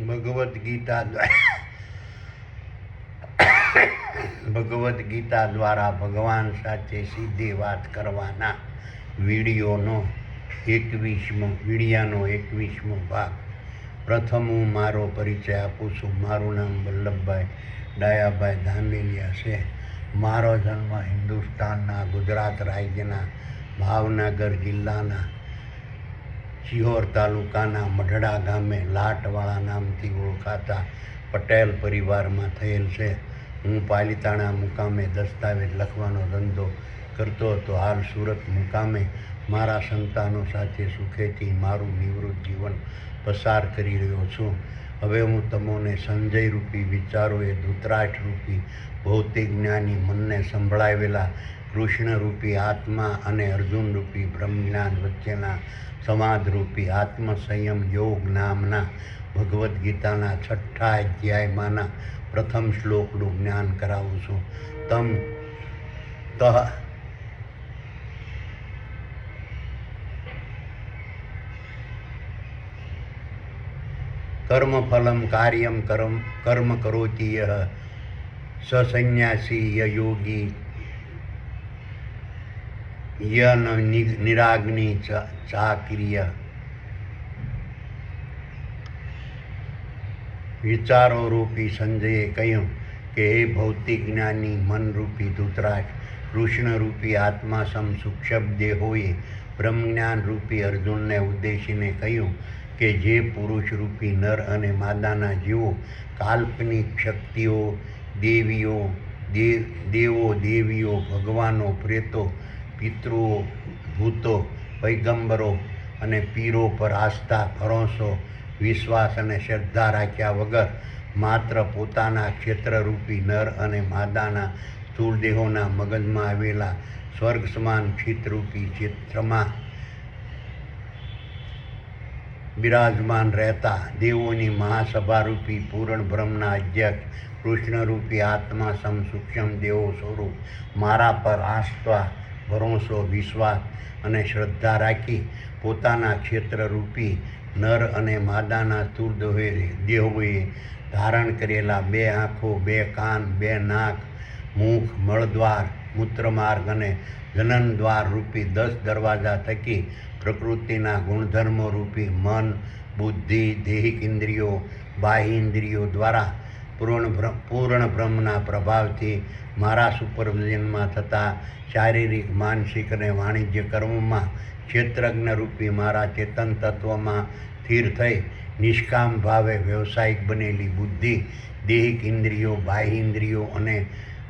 ભગવદ્ ગીતા દ્વારા ભગવાન સાથે સીધી વાત કરવાના વિડીયોનો 21મો ભાગ. પ્રથમ હું મારો પરિચય આપું છું. મારું નામ વલ્લભભાઈ ડાયાભાઈ ધામેલિયા છે. મારો જન્મ હિન્દુસ્તાનના ગુજરાત રાજ્યના ભાવનગર જિલ્લાના સિહોર તાલુકાના મઢડા ગામે લાટવાળા નામથી ઓળખાતા પટેલ પરિવારમાં થયેલ છે. હું પાલિતાણા મુકામે દસ્તાવેજ લખવાનો ધંધો કરતો હતો. હાલ સુરત મુકામે મારા સંતાનો સાથે સુખેથી મારું નિવૃત્ત જીવન પસાર કરી રહ્યો છું. હવે હું તમને સંજયરૂપી વિચારોએ ધૃતરાષ્ટ્રરૂપી ભૌતિક જ્ઞાની મનને સંભળાવેલા કૃષ્ણરૂપી આત્મા અને અર્જુનરૂપી બ્રહ્મજ્ઞાન વચ્ચેના સંવાદરૂપી આત્મસંયમ યોગ નામના ભગવદ્ ગીતાના 6ઠા અધ્યાયમાંના પ્રથમ શ્લોકનું જ્ઞાન કરાવું છું. કર્મફલમ કાર્યમ કર્મ કરોતિ યહ સ સંન્યાસી ય યોગી ય નિરાગ્નિ ચાક્રિય. વિચારો રૂપી સંજયે કહ્યું કે હે ભૌતિક જ્ઞાની મનરૂપી ધૃતરાષ્ટ્ર, કૃષ્ણરૂપી આત્મા સમ સૂક્ષ્મ દેહોએ બ્રહ્મજ્ઞાન રૂપી અર્જુનને ઉદ્દેશીને કહ્યું કે જે પુરુષરૂપી નર અને માદાના જીવો કાલ્પનિક શક્તિઓ, દેવો દેવીઓ, ભગવાનો, પ્રેતો, પિતૃઓ, ભૂતો, પૈગંબરો અને પીરો પર આસ્થા, ભરોસો, વિશ્વાસ અને શ્રદ્ધા રાખ્યા વગર માત્ર પોતાના ક્ષેત્રરૂપી નર અને માદાના સ્થૂળ દેહોના મગજમાં આવેલા સ્વર્ગ સમાન ચિત્તરૂપી ચિત્રમાં બિરાજમાન રહેતા દેવોની મહાસભારૂપી પૂર્ણ બ્રહ્મના અધ્યક્ષ કૃષ્ણરૂપી આત્મા સમ સૂક્ષ્મ દેવો સ્વરૂપ મારા પર આસ્થા, ભરોસો, વિશ્વાસ અને શ્રદ્ધા રાખી પોતાના ક્ષેત્રરૂપી નર અને માદાના સ્થૂળ દેહોએ ધારણ કરેલા 2 આંખો, 2 કાન, 2 નાક, મુખ, મળદ્વાર, મૂત્રમાર્ગ અને જનનદ્વાર રૂપી 10 દરવાજા થકી પ્રકૃતિના ગુણધર્મો રૂપી મન, બુદ્ધિ, દૈહિક ઇન્દ્રિયો, બાહ્ય ઇન્દ્રિયો દ્વારા પૂર્ણ બ્રહ્મના પ્રભાવથી મારા સુપરવિઝનમાં થતા શારીરિક, માનસિક અને વાણિજ્ય કર્મોમાં ક્ષેત્રજ્ઞરૂપી મારા ચેતન તત્વમાં સ્થિર થઈ નિષ્કામ ભાવે વ્યવસાયિક બનેલી બુદ્ધિ, દૈહિક ઇન્દ્રિયો, બાહ્ય ઇન્દ્રિયો અને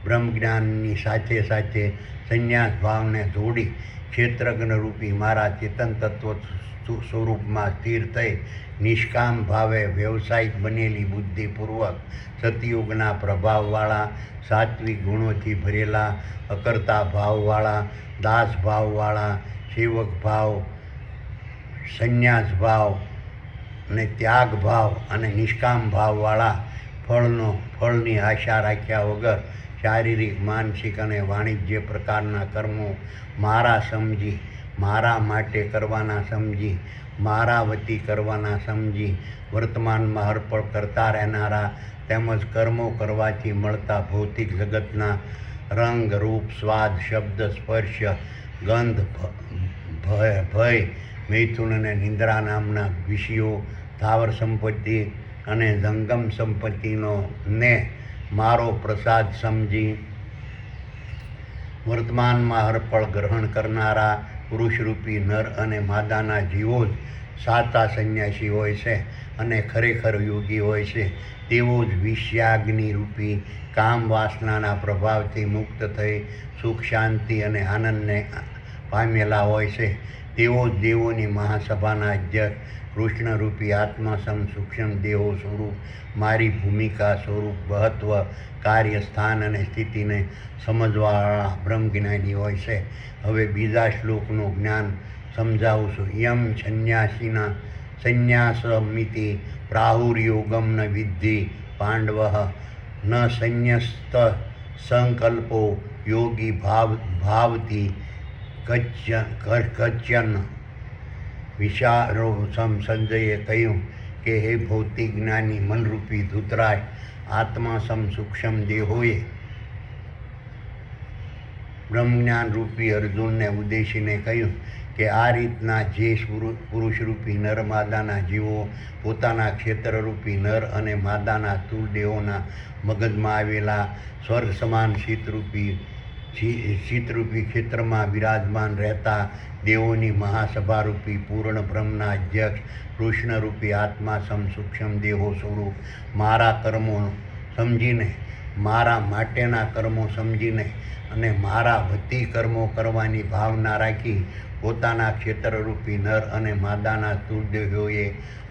બ્રહ્મજ્ઞાનની સાથે સાથે સંન્યાસ ભાવને જોડી ક્ષેત્રજ્ઞરૂપી મારા ચેતન તત્વ સ્વરૂપમાં સ્થિર થઈ નિષ્કામ ભાવે વ્યવસાયિક બનેલી બુદ્ધિપૂર્વક સતયુગના પ્રભાવવાળા, સાત્વિક ગુણોથી ભરેલા, અકર્તા ભાવવાળા, દાસ ભાવવાળા, સેવક ભાવ, સંન્યાસ ભાવ અને ત્યાગ ભાવ અને નિષ્કામ ભાવવાળા ફળની આશા રાખ્યા વગર શારીરિક, માનસિક અને વાણિજ્ય પ્રકારના કર્મો મારા સમજી, મારા માટે કરવાના સમજી, મારા વતી કરવાના સમજી વર્તમાનમાં અર્પણ કરતા રહેનારા તેમજ કર્મો કરવાથી મળતા ભૌતિક જગતના રંગ, રૂપ, સ્વાદ, શબ્દ, સ્પર્શ, ગંધ, ભય, મૈથુન અને નિંદ્રા નામના વિષયો, સ્થાવર સંપત્તિ અને જંગમ સંપત્તિનો ને મારો પ્રસાદ સમજી વર્તમાનમાં અર્પણ ગ્રહણ કરનારા પુરુષરૂપી નર અને માદાના જીવો જ સાચા સંન્યાસી હોય છે અને ખરેખર યોગી હોય છે. તેઓ જ વિષયાગ્નિરૂપી કામ વાસનાના પ્રભાવથી મુક્ત થઈ સુખ, શાંતિ અને આનંદને પામેલા હોય છે. તેઓ જ દેવોની મહાસભાના અધ્યક્ષ કૃષ્ણરૂપી આત્મા સમ સૂક્ષ્મ દેહો સ્વરૂપ મારી ભૂમિકા, સ્વરૂપ, મહત્વ, કાર્ય, સ્થાન અને સ્થિતિને સમજવાવાળા બ્રહ્મજ્ઞાની હોય છે. હવે બીજા શ્લોકનું જ્ઞાન સમજાવું છું. યમ સંન્યાસમિતિ પ્રાહુર્યોગમ ન વિદ્ધિ પાંડવ ન સંન્યસ્ત સંકલ્પો યોગી ભાવતી કચ્યન. વિચારો સંજયે કહ્યું કે હે ભૌતિક જ્ઞાની મનરૂપી ધૂતરાજ, આત્મા સમ સૂક્ષ્મ દેહોએ બ્રહ્મજ્ઞાન રૂપી અર્જુનને ઉદ્દેશીને કહ્યું કે આ રીતના જે પુરુષરૂપી નર માદાના જીવો પોતાના ક્ષેત્રરૂપી નર અને માદાના સ્થૂળ દેહોના મગજમાં આવેલા સ્વર્ગ સમાન શીતરૂપી ક્ષેત્રમાં બિરાજમાન રહેતા દેવોની મહાસભારૂપી પૂર્ણ બ્રહ્મના અધ્યક્ષ કૃષ્ણરૂપી આત્મા સમ સૂક્ષ્મ દેહો સ્વરૂપ મારા કર્મો સમજીને, મારા માટેના કર્મો સમજીને અને મારા વતી કર્મો કરવાની ભાવના રાખી પોતાના ક્ષેત્રરૂપી નર અને માદાના સ્થૂળ દેહોએ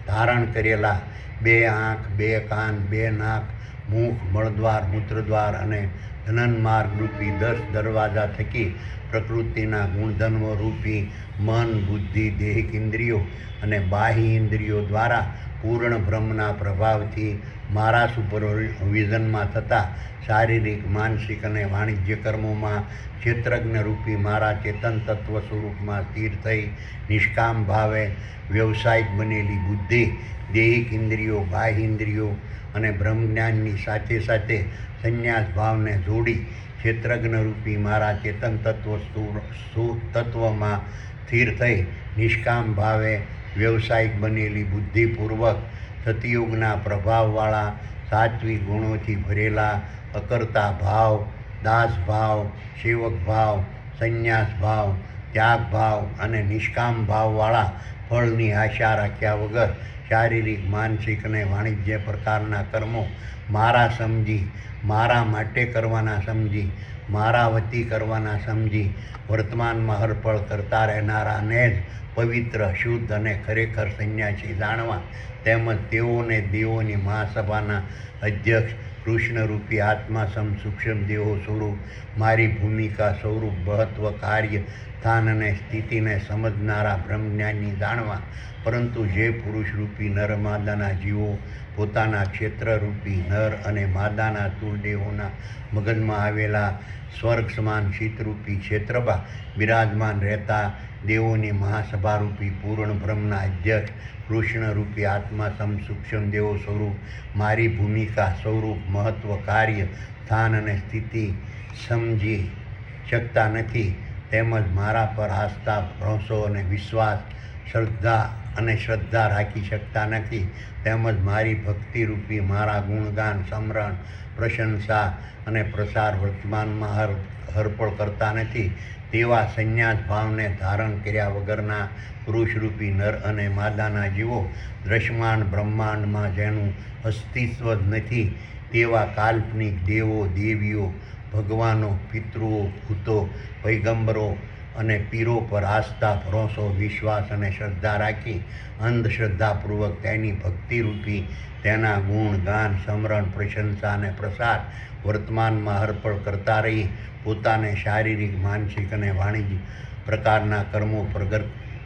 ધારણ કરેલા 2 આંખ, 2 કાન, 2 નાક, મુખ, મળદ્વાર, મૂત્રદ્વાર અને ધનન રૂપી 10 દરવાજા થકી પ્રકૃતિના ગુણધર્મો રૂપી મન, બુદ્ધિ, દેહિક ઇન્દ્રિયો અને બાહ્ય ઇન્દ્રિયો દ્વારા પૂર્ણ બ્રહ્મના પ્રભાવથી મારા સુપરવિઝનમાં થતા શારીરિક, માનસિક અને વાણિજ્ય કર્મોમાં ક્ષેત્રજ્ઞ રૂપી મારા ચેતન તત્વ સ્વરૂપમાં સ્થિર થઈ નિષ્કામ ભાવે વ્યવસાયિક બનેલી બુદ્ધિ, દેહિક ઇન્દ્રિયો, બાહ્ય ઇન્દ્રિયો અને બ્રહ્મજ્ઞાનની સાથે સાથે સંન્યાસ ભાવને જોડી ક્ષેત્રજ્ઞ રૂપી મારા ચેતન તત્વમાં સ્થિર થઈ નિષ્કામ ભાવે વ્યવસાયિક બનેલી બુદ્ધિપૂર્વક સતયોગના પ્રભાવવાળા સાત્વિક ગુણોથી ભરેલા અકર્તા ભાવ, દાસ ભાવ, સેવક ભાવ, સંન્યાસ ભાવ, ત્યાગ ભાવ અને નિષ્કામ ભાવવાળા ફળની આશા રાખ્યા વગર શારીરિક, માનસિક અને વાણિજ્ય પ્રકારના કર્મો મારા સમજી, મારા માટે કરવાના સમજી, મારા વતી કરવાના સમજી વર્તમાનમાં હરપળ કરતા રહેનારાને જ પવિત્ર, શુદ્ધ અને ખરેખર સંન્યાસી જાણવા તેમજ તેઓને દેવોની મહાસભાના અધ્યક્ષ કૃષ્ણરૂપી આત્મા સમ સૂક્ષ્મ દેહો સ્વરૂપ મારી ભૂમિકા, સ્વરૂપ, મહત્વ, કાર્ય, સ્થાન અને સ્થિતિને સમજનારા બ્રહ્મજ્ઞાની જાણવા. પરંતુ જે પુરુષરૂપી નર માદાના જીવો પોતાના ક્ષેત્રરૂપી નર અને માદાના સ્થૂળ દેહોના મગજમાં આવેલા સ્વર્ગ સમાન શીતરૂપી ક્ષેત્રમાં બિરાજમાન રહેતા દેવોની મહાસભારૂપી પૂર્ણ બ્રહ્મના અધ્યક્ષ કૃષ્ણરૂપી આત્મા સમ સૂક્ષ્મ દેવો સ્વરૂપ મારી ભૂમિકા, સ્વરૂપ, મહત્વ, કાર્ય, સ્થાન અને સ્થિતિ સમજી શકતા નથી તેમજ મારા પર આસ્થા, ભરોસો અને વિશ્વાસ, શ્રદ્ધા રાખી શકતા નથી તેમજ મારી ભક્તિરૂપી મારા ગુણગાન, સમરણ, પ્રશંસા અને પ્રસાર વર્તમાનમાં હરપળ કરતા નથી તેવા સંન્યાસ ભાવને ધારણ કર્યા વગરના પુરુષરૂપી નર અને માદાના જીવો દ્રશ્યમાન બ્રહ્માંડમાં જેનું અસ્તિત્વ જ નથી તેવા કાલ્પનિક દેવો, દેવીઓ, ભગવાનો, પિતૃઓ, ભૂતો, પૈગંબરો અને પીરો પર આસ્થા, ભરોસો, વિશ્વાસ અને શ્રદ્ધા રાખી અંધશ્રદ્ધાપૂર્વક તેની ભક્તિરૂપી તેના ગુણ, ગાન, સમરણ, પ્રશંસા અને પ્રસાર વર્તમાનમાં હરપળ કરતા રહી પોતાને શારીરિક, માનસિક અને વાણિજ્ય પ્રકારના કર્મો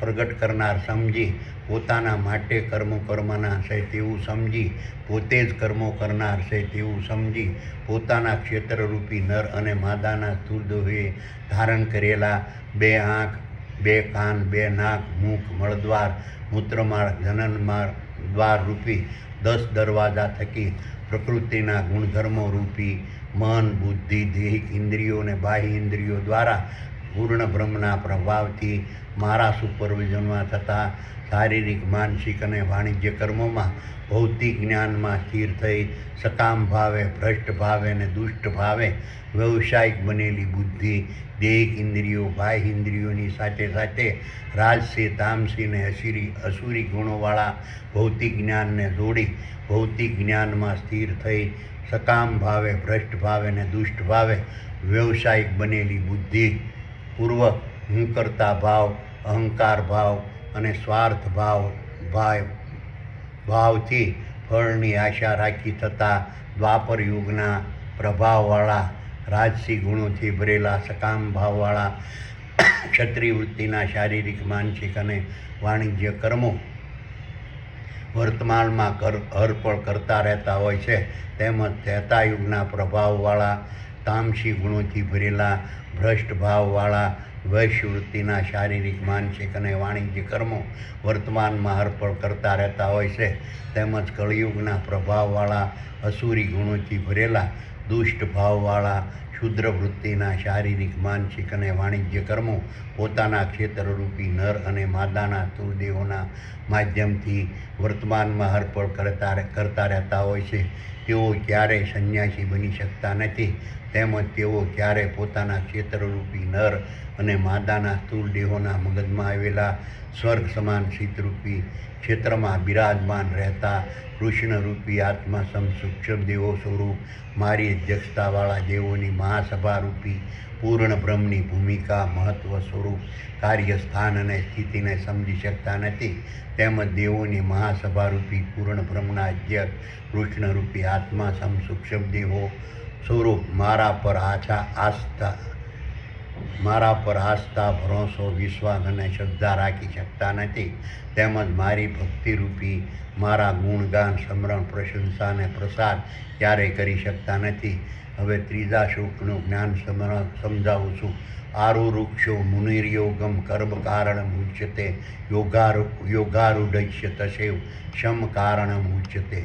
પ્રગટ કરનાર સમજી પોતાના માટે કર્મો કરવાના છે તેવું સમજી પોતે જ કર્મો કરનાર છે તેવું સમજી પોતાના ક્ષેત્રરૂપી નર અને માદાના સ્થૂળ દેહોએ ધારણ કરેલા 2 આંખ, 2 કાન, 2 નાક, મુખ, મળદ્વાર, મૂત્રમાર્ગ, જનનમાર્ગ દ્વાર રૂપી 10 દરવાજા થકી પ્રકૃતિના ગુણધર્મો રૂપી મન, બુદ્ધિ, દેહિક ઇન્દ્રિયો અને બાહ્ય ઇન્દ્રિયો દ્વારા પૂર્ણ બ્રહ્મના પ્રભાવથી મારા સુપરવિઝનમાં થતા શારીરિક, માનસિક અને વાણિજ્ય કર્મોમાં ભૌતિક જ્ઞાનમાં સ્થિર થઈ સકામ ભાવે, ભ્રષ્ટ ભાવે અને દુષ્ટ ભાવે વ્યવસાયિક બનેલી બુદ્ધિ, દેહિક ઇન્દ્રિયો, બાહ્ય ઇન્દ્રિયોની સાથે સાથે રાજસી, તામસી અને અસુરી ગુણોવાળા ભૌતિક જ્ઞાનને જોડી ભૌતિક જ્ઞાનમાં સ્થિર થઈ સકામ ભાવે, ભ્રષ્ટ ભાવે અને દુષ્ટ ભાવે વ્યવસાયિક બનેલી બુદ્ધિ પૂર્વક હું કરતા ભાવ, અહંકાર ભાવ અને સ્વાર્થ ભાવથી ફળની આશા રાખી થતા દ્વાપર યુગના પ્રભાવવાળા રાજસી ગુણોથી ભરેલા સકામ ભાવવાળા ક્ષત્રિય વૃત્તિના શારીરિક, માનસિક અને વાણિજ્ય કર્મો વર્તમાનમાં હરપળ કરતા રહેતા હોય છે તેમજ ત્રેતાયુગના પ્રભાવવાળા તામસી ગુણોથી ભરેલા ભ્રષ્ટ ભાવવાળા વૈશ્યવૃત્તિના શારીરિક, માનસિક અને વાણિજ્ય કર્મો વર્તમાનમાં હરપળ કરતા રહેતા હોય છે. તેમજ કળિયુગના પ્રભાવવાળા અસુરી ગુણોથી ભરેલા દુષ્ટ ભાવવાળા ક્ષુદ્ર વૃત્તિના શારીરિક, માનસિક અને વાણિજ્ય કર્મો પોતાના ક્ષેત્રરૂપી નર અને માદાના સ્થૂળદેહોના માધ્યમથી વર્તમાનમાં હરપળ કરતા રહેતા હોય છે. તેઓ ક્યારેય સંન્યાસી બની શકતા નથી, તેમજ તેઓ ક્યારેય પોતાના ક્ષેત્રરૂપી નર અને માદાના સ્થૂળ દેહોના મગજમાં આવેલા સ્વર્ગ સમાન શીતરૂપી ક્ષેત્રમાં બિરાજમાન રહેતા કૃષ્ણરૂપી આત્મા સૂક્ષ્મ દેવો સ્વરૂપ મારી અધ્યક્ષતાવાળા દેવોની મહાસભારૂપી પૂર્ણ બ્રહ્મની ભૂમિકા, મહત્વ, સ્વરૂપ, કાર્ય, સ્થાન અને સ્થિતિને સમજી શકતા નથી. તેમજ દેવોની મહાસભારૂપી પૂર્ણ બ્રહ્મના અધ્યક્ષ કૃષ્ણરૂપી આત્મા સૂક્ષ્મ દેવો સ્વરૂપ મારા પર આસ્થા, ભરોસો, વિશ્વાસ અને શ્રદ્ધા રાખી શકતા નથી. તેમજ મારી ભક્તિરૂપી મારા ગુણગાન, સ્મરણ, પ્રશંસા અને પ્રસાદ ક્યારેય કરી શકતા નથી. હવે ત્રીજા શ્લોકનું જ્ઞાન સમજાવું છું. આરુરુક્ષો મુનિર્યોગમ કર્મ કારણમ ઉચ્યતે યોગારૂઢસ્ય તસૈવ શમ કારણમ ઉચ્યતે.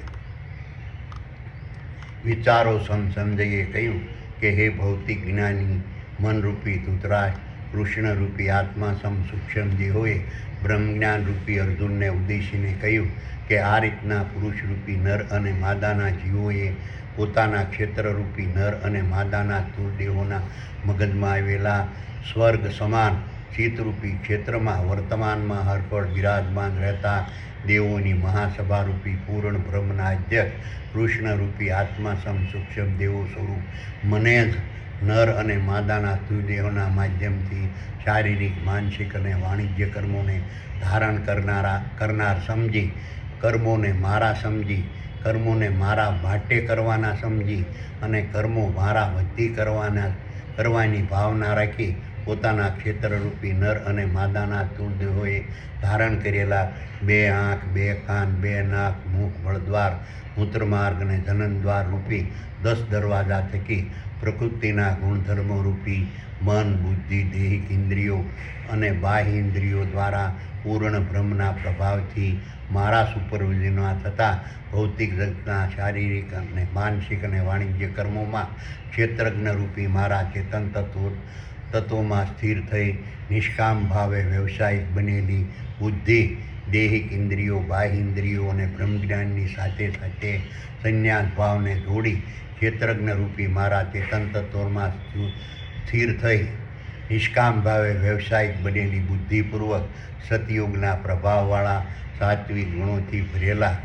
વિચારો સંજયે કહ્યું કે હે ભૌતિક જ્ઞાની મનરૂપી ધૃતરાષ્ટ્ર, કૃષ્ણરૂપી આત્મા સૂક્ષ્મ દેહોએ બ્રહ્મજ્ઞાનરૂપી અર્જુનને ઉદ્દેશીને કહ્યું કે આ રીતના પુરુષરૂપી નર અને માદાના જીવોએ પોતાના ક્ષેત્રરૂપી નર અને માદાના સ્થૂળ દેહોના મગજમાં આવેલા સ્વર્ગ સમાન શીતરૂપી ક્ષેત્રમાં વર્તમાનમાં હરપળ બિરાજમાન રહેતા દેવોની મહાસભારૂપી પૂર્ણ બ્રહ્મના અધ્યક્ષ કૃષ્ણરૂપી આત્મા સૂક્ષ્મ દેવો સ્વરૂપ મને જ નર અને માદાના સ્થૂળ દેહોના માધ્યમથી શારીરિક, માનસિક અને વાણિજ્ય કર્મોને ધારણ કરનાર સમજી, કર્મોને મારા માટે કરવાના સમજી અને કર્મો મારા વતી કરવાની ભાવના રાખી પોતાના ક્ષેત્રરૂપી નર અને માદાના સ્થૂળ દેહોએ ધારણ કરેલા 2 આંખ, 2 કાન, 2 નાક, મુખ, મળદ્વાર, મૂત્રમાર્ગ અને જનનદ્વાર રૂપી 10 દરવાજા થકી પ્રકૃતિના ગુણધર્મો રૂપી મન, બુદ્ધિ, દૈહિક ઇન્દ્રિયો અને બાહ્ય ઇન્દ્રિયો દ્વારા પૂર્ણ બ્રહ્મના પ્રભાવથી મારા સુપરવિઝનમાં થતા ભૌતિક જગતના શારીરિક અને માનસિક અને વાણિજ્ય કર્મોમાં ક્ષેત્રજ્ઞરૂપી મારા ચેતન તત્વોમાં સ્થિર થઈ નિષ્કામ ભાવે વ્યવસાયિક બનેલી બુદ્ધિ, દૈહિક ઇન્દ્રિયો, બાહ્ય ઇન્દ્રિયો અને બ્રહ્મજ્ઞાનની સાથે સાથે સંન્યાસ ભાવને જોડી ક્ષેત્રજ્ઞરૂપી મારા ચેતન તત્વોમાં સ્થિર થઈ નિષ્કામ ભાવે વ્યવસાયિક બનેલી બુદ્ધિપૂર્વક સતયુગના પ્રભાવવાળા સાત્વિક ગુણોથી ભરેલા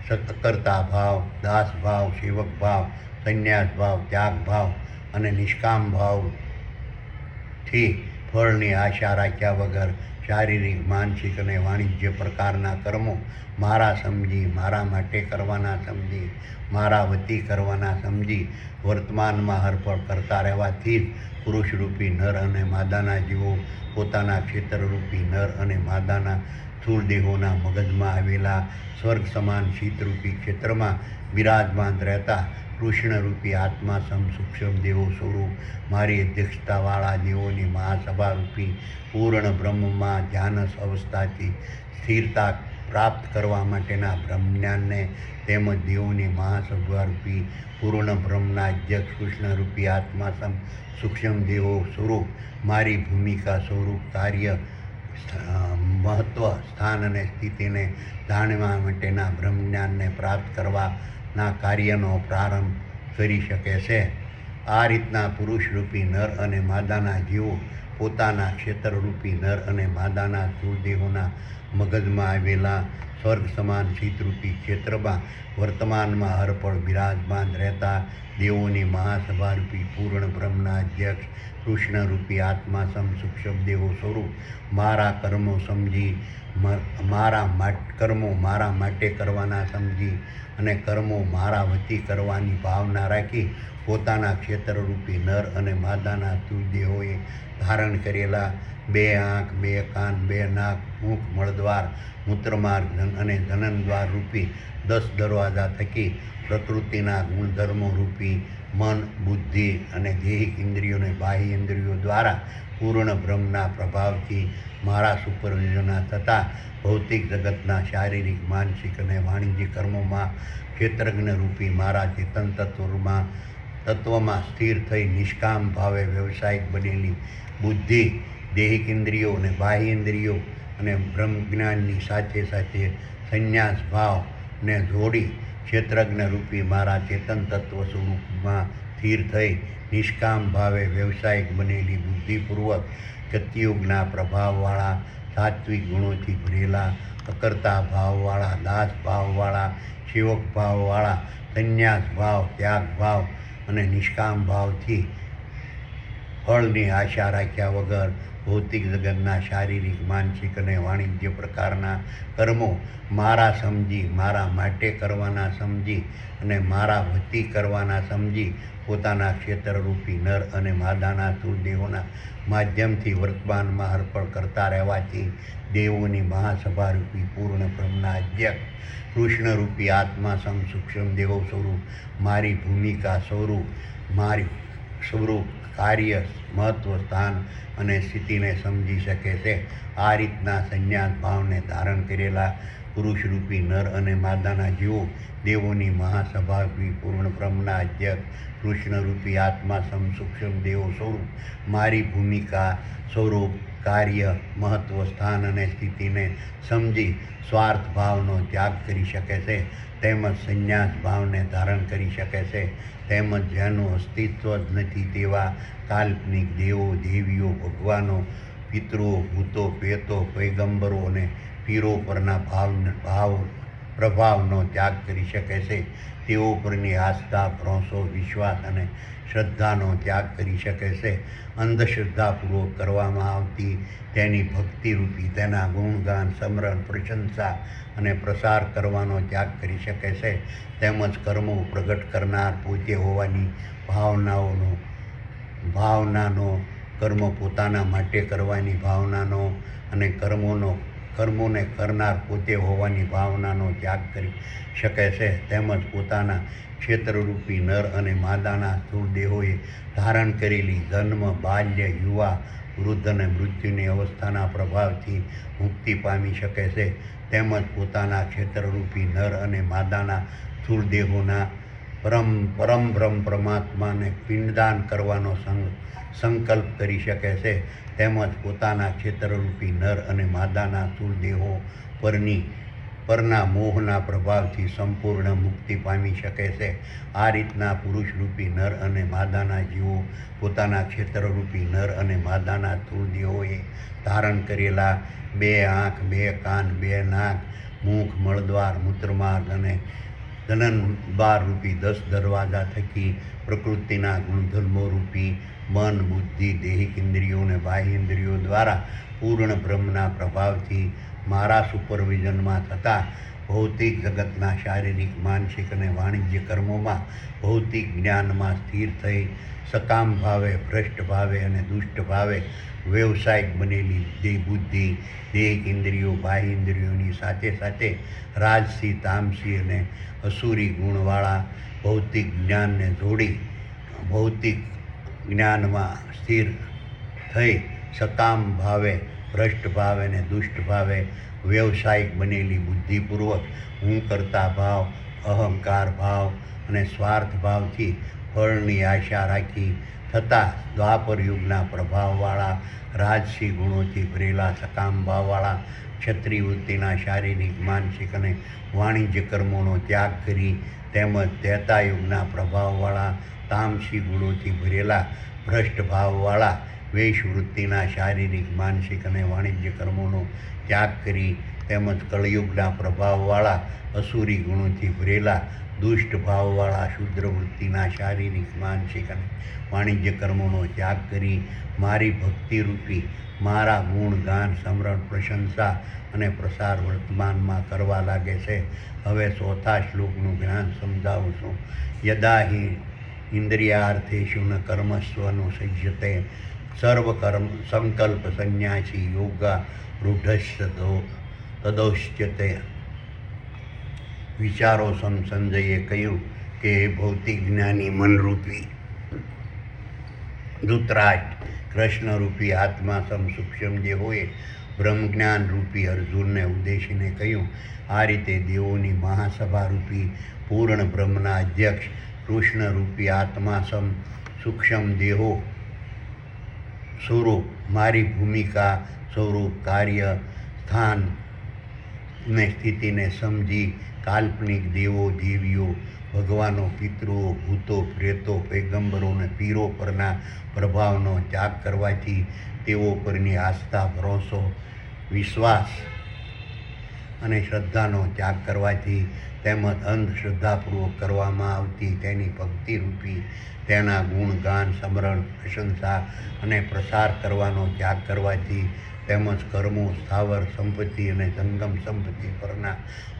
સત્કર્તા ભાવ, દાસ ભાવ, સેવક ભાવ, સંન્યાસ ભાવ, ત્યાગ ભાવ અને નિષ્કામ ભાવથી ફળની આશા રાખ્યા વગર શારીરિક, માનસિક અને વાણિજ્ય પ્રકારના કર્મો મારા સમજી, મારા માટે કરવાના સમજી, મારા વતી કરવાના સમજી વર્તમાનમાં હરપળ કરતા રહેવાથી જ પુરુષરૂપી નર અને માદાના જીવો પોતાના ક્ષેત્રરૂપી નર અને માદાના સ્થૂળ દેહોના મગજમાં આવેલા સ્વર્ગ સમાન શીતરૂપી ક્ષેત્રમાં બિરાજમાન રહેતા કૃષ્ણરૂપી આત્મા સૂક્ષ્મ દેવો સ્વરૂપ મારી અધ્યક્ષતાવાળા દેવોની મહાસભારૂપી પૂર્ણ બ્રહ્મમાં ધ્યાન અવસ્થાથી સ્થિરતા પ્રાપ્ત કરવા માટેના બ્રહ્મજ્ઞાનને તેમજ દેવોની મહાસભારૂપી પૂર્ણ બ્રહ્મના અધ્યક્ષ કૃષ્ણરૂપી આત્મા સૂક્ષ્મ દેવો સ્વરૂપ મારી ભૂમિકા, સ્વરૂપ, કાર્ય, મહત્વ, સ્થાન અને સ્થિતિને જાણવા માટેના બ્રહ્મજ્ઞાનને પ્રાપ્ત કરવાના કાર્યનો પ્રારંભ કરી શકે છે. આ રીતના પુરુષરૂપી નર અને માદાના જીવો પોતાના ક્ષેત્રરૂપી નર અને માદાના સ્થૂળ દેહોના મગજમાં આવેલા સ્વર્ગ સમાન શીતરૂપી ક્ષેત્રમાં વર્તમાનમાં હરપળ બિરાજમાન રહેતા દેવોની મહાસભારૂપી પૂર્ણ બ્રહ્મના અધ્યક્ષ કૃષ્ણરૂપી આત્મા સૂક્ષ્મ દેવો સ્વરૂપ મારા કર્મો સમજી, કર્મો મારા માટે કરવાના સમજી અને કર્મો મારા વતી કરવાની ભાવના રાખી પોતાના ક્ષેત્રરૂપી નર અને માદાના સ્થૂળ દેહોએ ધારણ કરેલા બે આંખ, બે કાન, બે નાક, મુખ, મળદ્વાર, મૂત્રમાર્ગ અને જનનદ્વાર રૂપી 10 દરવાજા થકી પ્રકૃતિના ગુણધર્મો રૂપી મન, બુદ્ધિ અને દેહિક ઇન્દ્રિયોને બાહ્ય ઇન્દ્રિયો દ્વારા પૂર્ણ બ્રહ્મના પ્રભાવથી મારા સુપરવિઝનના થતાં ભૌતિક જગતના શારીરિક, માનસિક અને વાણિજ્ય કર્મોમાં ક્ષેત્રજ્ઞ રૂપી મારા ચેતન તત્વમાં સ્થિર થઈ નિષ્કામ ભાવે વ્યવસાયિક બનેલી બુદ્ધિ, દેહિક ઇન્દ્રિયો અને બાહ્ય ઇન્દ્રિયો અને બ્રહ્મ જ્ઞાનની સાથે સાથે સંન્યાસ ભાવને જોડી ક્ષેત્રજ્ઞ રૂપી મારા ચેતન તત્વ સ્વરૂપમાં સ્થિર થઈ નિષ્કામ ભાવે વ્યવસાયિક બનેલી બુદ્ધિપૂર્વક સત્યુગના પ્રભાવવાળા સાત્વિક ગુણોથી ભરેલા અકર્તા ભાવવાળા, દાસ ભાવવાળા, સેવક ભાવવાળા, સંન્યાસ ભાવ, ત્યાગ ભાવ અને નિષ્કામ ભાવથી ફળની આશા રાખ્યા વગર ભૌતિક જગતના શારીરિક, માનસિક અને વાણિજ્ય પ્રકારના કર્મો મારા સમજી, મારા માટે કરવાના સમજી અને મારા વતી કરવાના સમજી પોતાના ક્ષેત્રરૂપી નર અને માદાના સ્થૂળદેહોના માધ્યમથી વર્તમાનમાં અર્પણ કરતા રહેવાથી દેવોની મહાસભારૂપી પૂર્ણ બ્રહ્મના અધ્યક્ષ કૃષ્ણરૂપી આત્મા સૂક્ષ્મ દેવો સ્વરૂપ મારી ભૂમિકા સ્વરૂપ કાર્ય, મહત્વ, સ્થાન અને સ્થિતિને સમજી શકે છે. આ રીતના સંન્યાસ ભાવને ધારણ કરેલા પુરુષરૂપી નર અને માદાના જીવો દેવોની મહાસભારૂપી પૂર્ણ બ્રહ્મના અધ્યક્ષ કૃષ્ણરૂપી આત્મા સૂક્ષ્મ દેવો સ્વરૂપ મારી ભૂમિકા, સ્વરૂપ, કાર્ય, મહત્વ, સ્થાન અને સ્થિતિને સમજી સ્વાર્થ ભાવનો ત્યાગ કરી શકે છે તેમજ સંન્યાસ ભાવને ધારણ કરી શકે છે તેમજ જેનું અસ્તિત્વ જ નથી તેવા કાલ્પનિક દેવો, દેવીઓ, ભગવાનો, પિતૃઓ, ભૂતો, પ્રેતો, પૈગંબરો અને પીરો પરના પ્રભાવનો ત્યાગ કરી શકે છે. તેઓ પરની આસ્થા, ભરોસો, વિશ્વાસ અને શ્રદ્ધાનો ત્યાગ કરી શકે છે. અંધશ્રદ્ધાપૂર્વક કરવામાં આવતી તેની ભક્તિરૂપી તેના ગુણગાન, સ્મરણ, પ્રશંસા અને પ્રસાર કરવાનો ત્યાગ કરી શકે છે તેમજ કર્મો પ્રગટ કરનાર પોતે હોવાની ભાવનાનો, કર્મો પોતાના માટે કરવાની ભાવનાનો અને કર્મોને કરનાર પોતે હોવાની ભાવનાનો ત્યાગ કરી શકે છે તેમજ પોતાના ક્ષેત્રરૂપી નર અને માદાના સ્થૂળ દેહોએ ધારણ કરેલી જન્મ, બાલ્ય, યુવા, વૃદ્ધ અને મૃત્યુની અવસ્થાના પ્રભાવથી મુક્તિ પામી શકે છે તેમજ પોતાના ક્ષેત્રરૂપી નર અને માદાના સ્થૂળ દેહોના પરમ બ્રહ્મ પરમાત્માને પિંડદાન કરવાનો સંકલ્પ કરી શકે છે તેમજ પોતાના ક્ષેત્રરૂપી નર અને માદાના સ્થૂળ દેહો પરના મોહના પ્રભાવથી સંપૂર્ણ મુક્તિ પામી શકે છે. આ રીતના પુરુષરૂપી નર અને માદાના જીવો પોતાના ક્ષેત્રરૂપી નર અને માદાના સ્થૂળ દેહોએ ધારણ કરેલા 2 આંખ, 2 કાન, 2 નાક, મુખ, મળદ્વાર, મૂત્રમાર્ગ અને જનનદ્વાર રૂપી 10 દરવાજા થકી પ્રકૃતિના ગુણધર્મો રૂપી મન, બુદ્ધિ, દેહિક ઇન્દ્રિયો અને બાહ્ય ઇન્દ્રિયો દ્વારા પૂર્ણ બ્રહ્મના પ્રભાવથી મારા સુપરવિઝનમાં થતા ભૌતિક જગતના શારીરિક, માનસિક અને વાણિજ્ય કર્મોમાં ભૌતિક જ્ઞાનમાં સ્થિર થઈ સકામ ભાવે, ભ્રષ્ટ ભાવે અને દુષ્ટ ભાવે વ્યવસાયિક બનેલી બુદ્ધિ, દેહિક ઇન્દ્રિયો, બાહ્ય ઇન્દ્રિયોની સાથે સાથે રાજસી, તામસી અને અસુરી ગુણવાળા ભૌતિક જ્ઞાનને જોડી ભૌતિક જ્ઞાનમાં સ્થિર થઈ સકામ ભાવે, ભ્રષ્ટ ભાવે અને દુષ્ટ ભાવે વ્યવસાયિક બનેલી બુદ્ધિપૂર્વક હું કરતા ભાવ, અહંકાર ભાવ અને સ્વાર્થ ભાવથી ફળની આશા રાખી થતાં દ્વાપર યુગના પ્રભાવવાળા રાજસી ગુણોથી ભરેલા સકામ ભાવવાળા ક્ષત્રિય વૃત્તિના શારીરિક, માનસિક અને વાણિજ્ય કર્મોનો ત્યાગ કરી તેમજ ત્રેતા યુગના પ્રભાવવાળા તામસી ગુણોથી ભરેલા ભ્રષ્ટ ભાવવાળા વૈશવૃત્તિના શારીરિક, માનસિક અને વાણિજ્ય કર્મોનો ત્યાગ કરી તેમજ કળયુગના પ્રભાવવાળા અસુરી ગુણોથી ભરેલા દુષ્ટ ભાવવાળા શુદ્ર વૃત્તિના શારીરિક, માનસિક અને વાણિજ્ય કર્મોનો ત્યાગ કરી મારી ભક્તિરૂપી મારા ગુણ, ગાન, સ્મરણ, પ્રશંસા અને પ્રસાર વર્તમાનમાં કરવા લાગે છે. હવે 4થા શ્લોકનું જ્ઞાન સમજાવું છું. યદા હિ ઇન્દ્રિયાર્થેષુ ન કર્મસ્વ અનુસજ્યતે સર્વકર્મ સંકલ્પ સંન્યાસી યોગા રૂઢશ્ય તદોશ્ચતે. વિચારો સંજયે કહ્યું કે હે ભૌતિક જ્ઞાની મનરૂપી ધૃતરાષ્ટ્ર, કૃષ્ણરૂપી આત્મા સૂક્ષ્મ દેહોએ બ્રહ્મજ્ઞાન રૂપી અર્જુનને ઉદ્દેશીને કહ્યું, આ રીતે દેવોની મહાસભા રૂપી પૂર્ણ બ્રહ્મના અધ્યક્ષ કૃષ્ણરૂપી આત્મા સૂક્ષ્મ દેહો સ્વરૂપ મારી ભૂમિકા સ્વરૂપ કાર્ય સ્થાન ને સ્થિતિને સમજી કાલ્પનિક દેવો દેવીઓ ભગવાનો પિતૃઓ ભૂતો પ્રેતો પૈગંબરો અને પીરો પરના પ્રભાવનો ત્યાગ કરવાથી તેઓ પરની આસ્થા ભરોસો વિશ્વાસ અને શ્રદ્ધાનો ત્યાગ કરવાથી તેમજ અંધશ્રદ્ધાપૂર્વક કરવામાં આવતી તેની ભક્તિરૂપી તેના ગુણગાન સ્મરણ પ્રશંસા અને પ્રસાર કરવાનો ત્યાગ કરવાથી તેમજ કર્મો સ્થાવર સંપત્તિ અને જંગમ સંપત્તિ પરના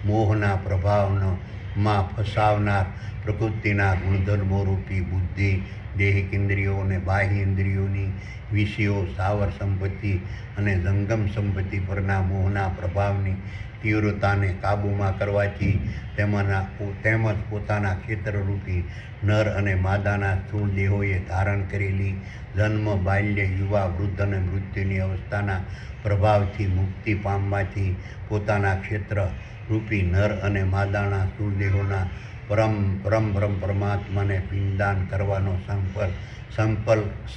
મોહના પ્રભાવમાં ફસાવનાર પ્રકૃતિના ગુણધર્મો રૂપી બુદ્ધિ દેહિક ઇન્દ્રિયો અને બાહ્ય ઇન્દ્રિયોની વિષયો સ્થાવર સંપત્તિ અને જંગમ સંપત્તિ પરના મોહના પ્રભાવની તીવ્રતાને કાબૂમાં કરવાથી તેમજ પોતાના ક્ષેત્રરૂપી નર અને માદાના સ્થૂળ દેહોએ ધારણ કરેલી જન્મ બાલ્ય યુવા વૃદ્ધ અને મૃત્યુની અવસ્થાના પ્રભાવથી મુક્તિ પામવાથી પોતાના ક્ષેત્ર રૂપી નર અને માદાના સ્થૂળ દેહોના પરમ પરમાત્માને પિંડદાન કરવાનો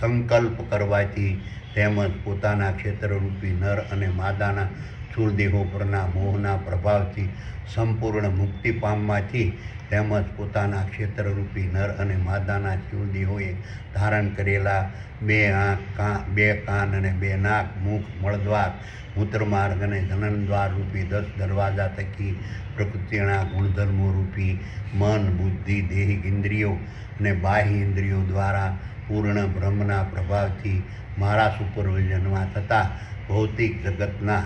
સંકલ્પ કરવાથી તેમજ પોતાના ક્ષેત્રરૂપી નર અને માદાના સ્થૂળ દેહો પરના મોહના પ્રભાવથી સંપૂર્ણ મુક્તિ પામવાથી તેમજ પોતાના ક્ષેત્રરૂપી નર અને માદાના સ્થૂળ દેહોએ ધારણ કરેલા 2 આંખ 2 કાન અને 2 નાક મુખ મળદ્વાર મૂત્રમાર્ગ અને જનનદ્વાર રૂપી 10 દરવાજા થકી પ્રકૃતિના ગુણધર્મો રૂપી મન બુદ્ધિ દેહિક ઇન્દ્રિયો અને બાહ્ય ઇન્દ્રિયો દ્વારા પૂર્ણ બ્રહ્મના પ્રભાવથી મારા સુપરવિઝનમાં થતા ભૌતિક જગતના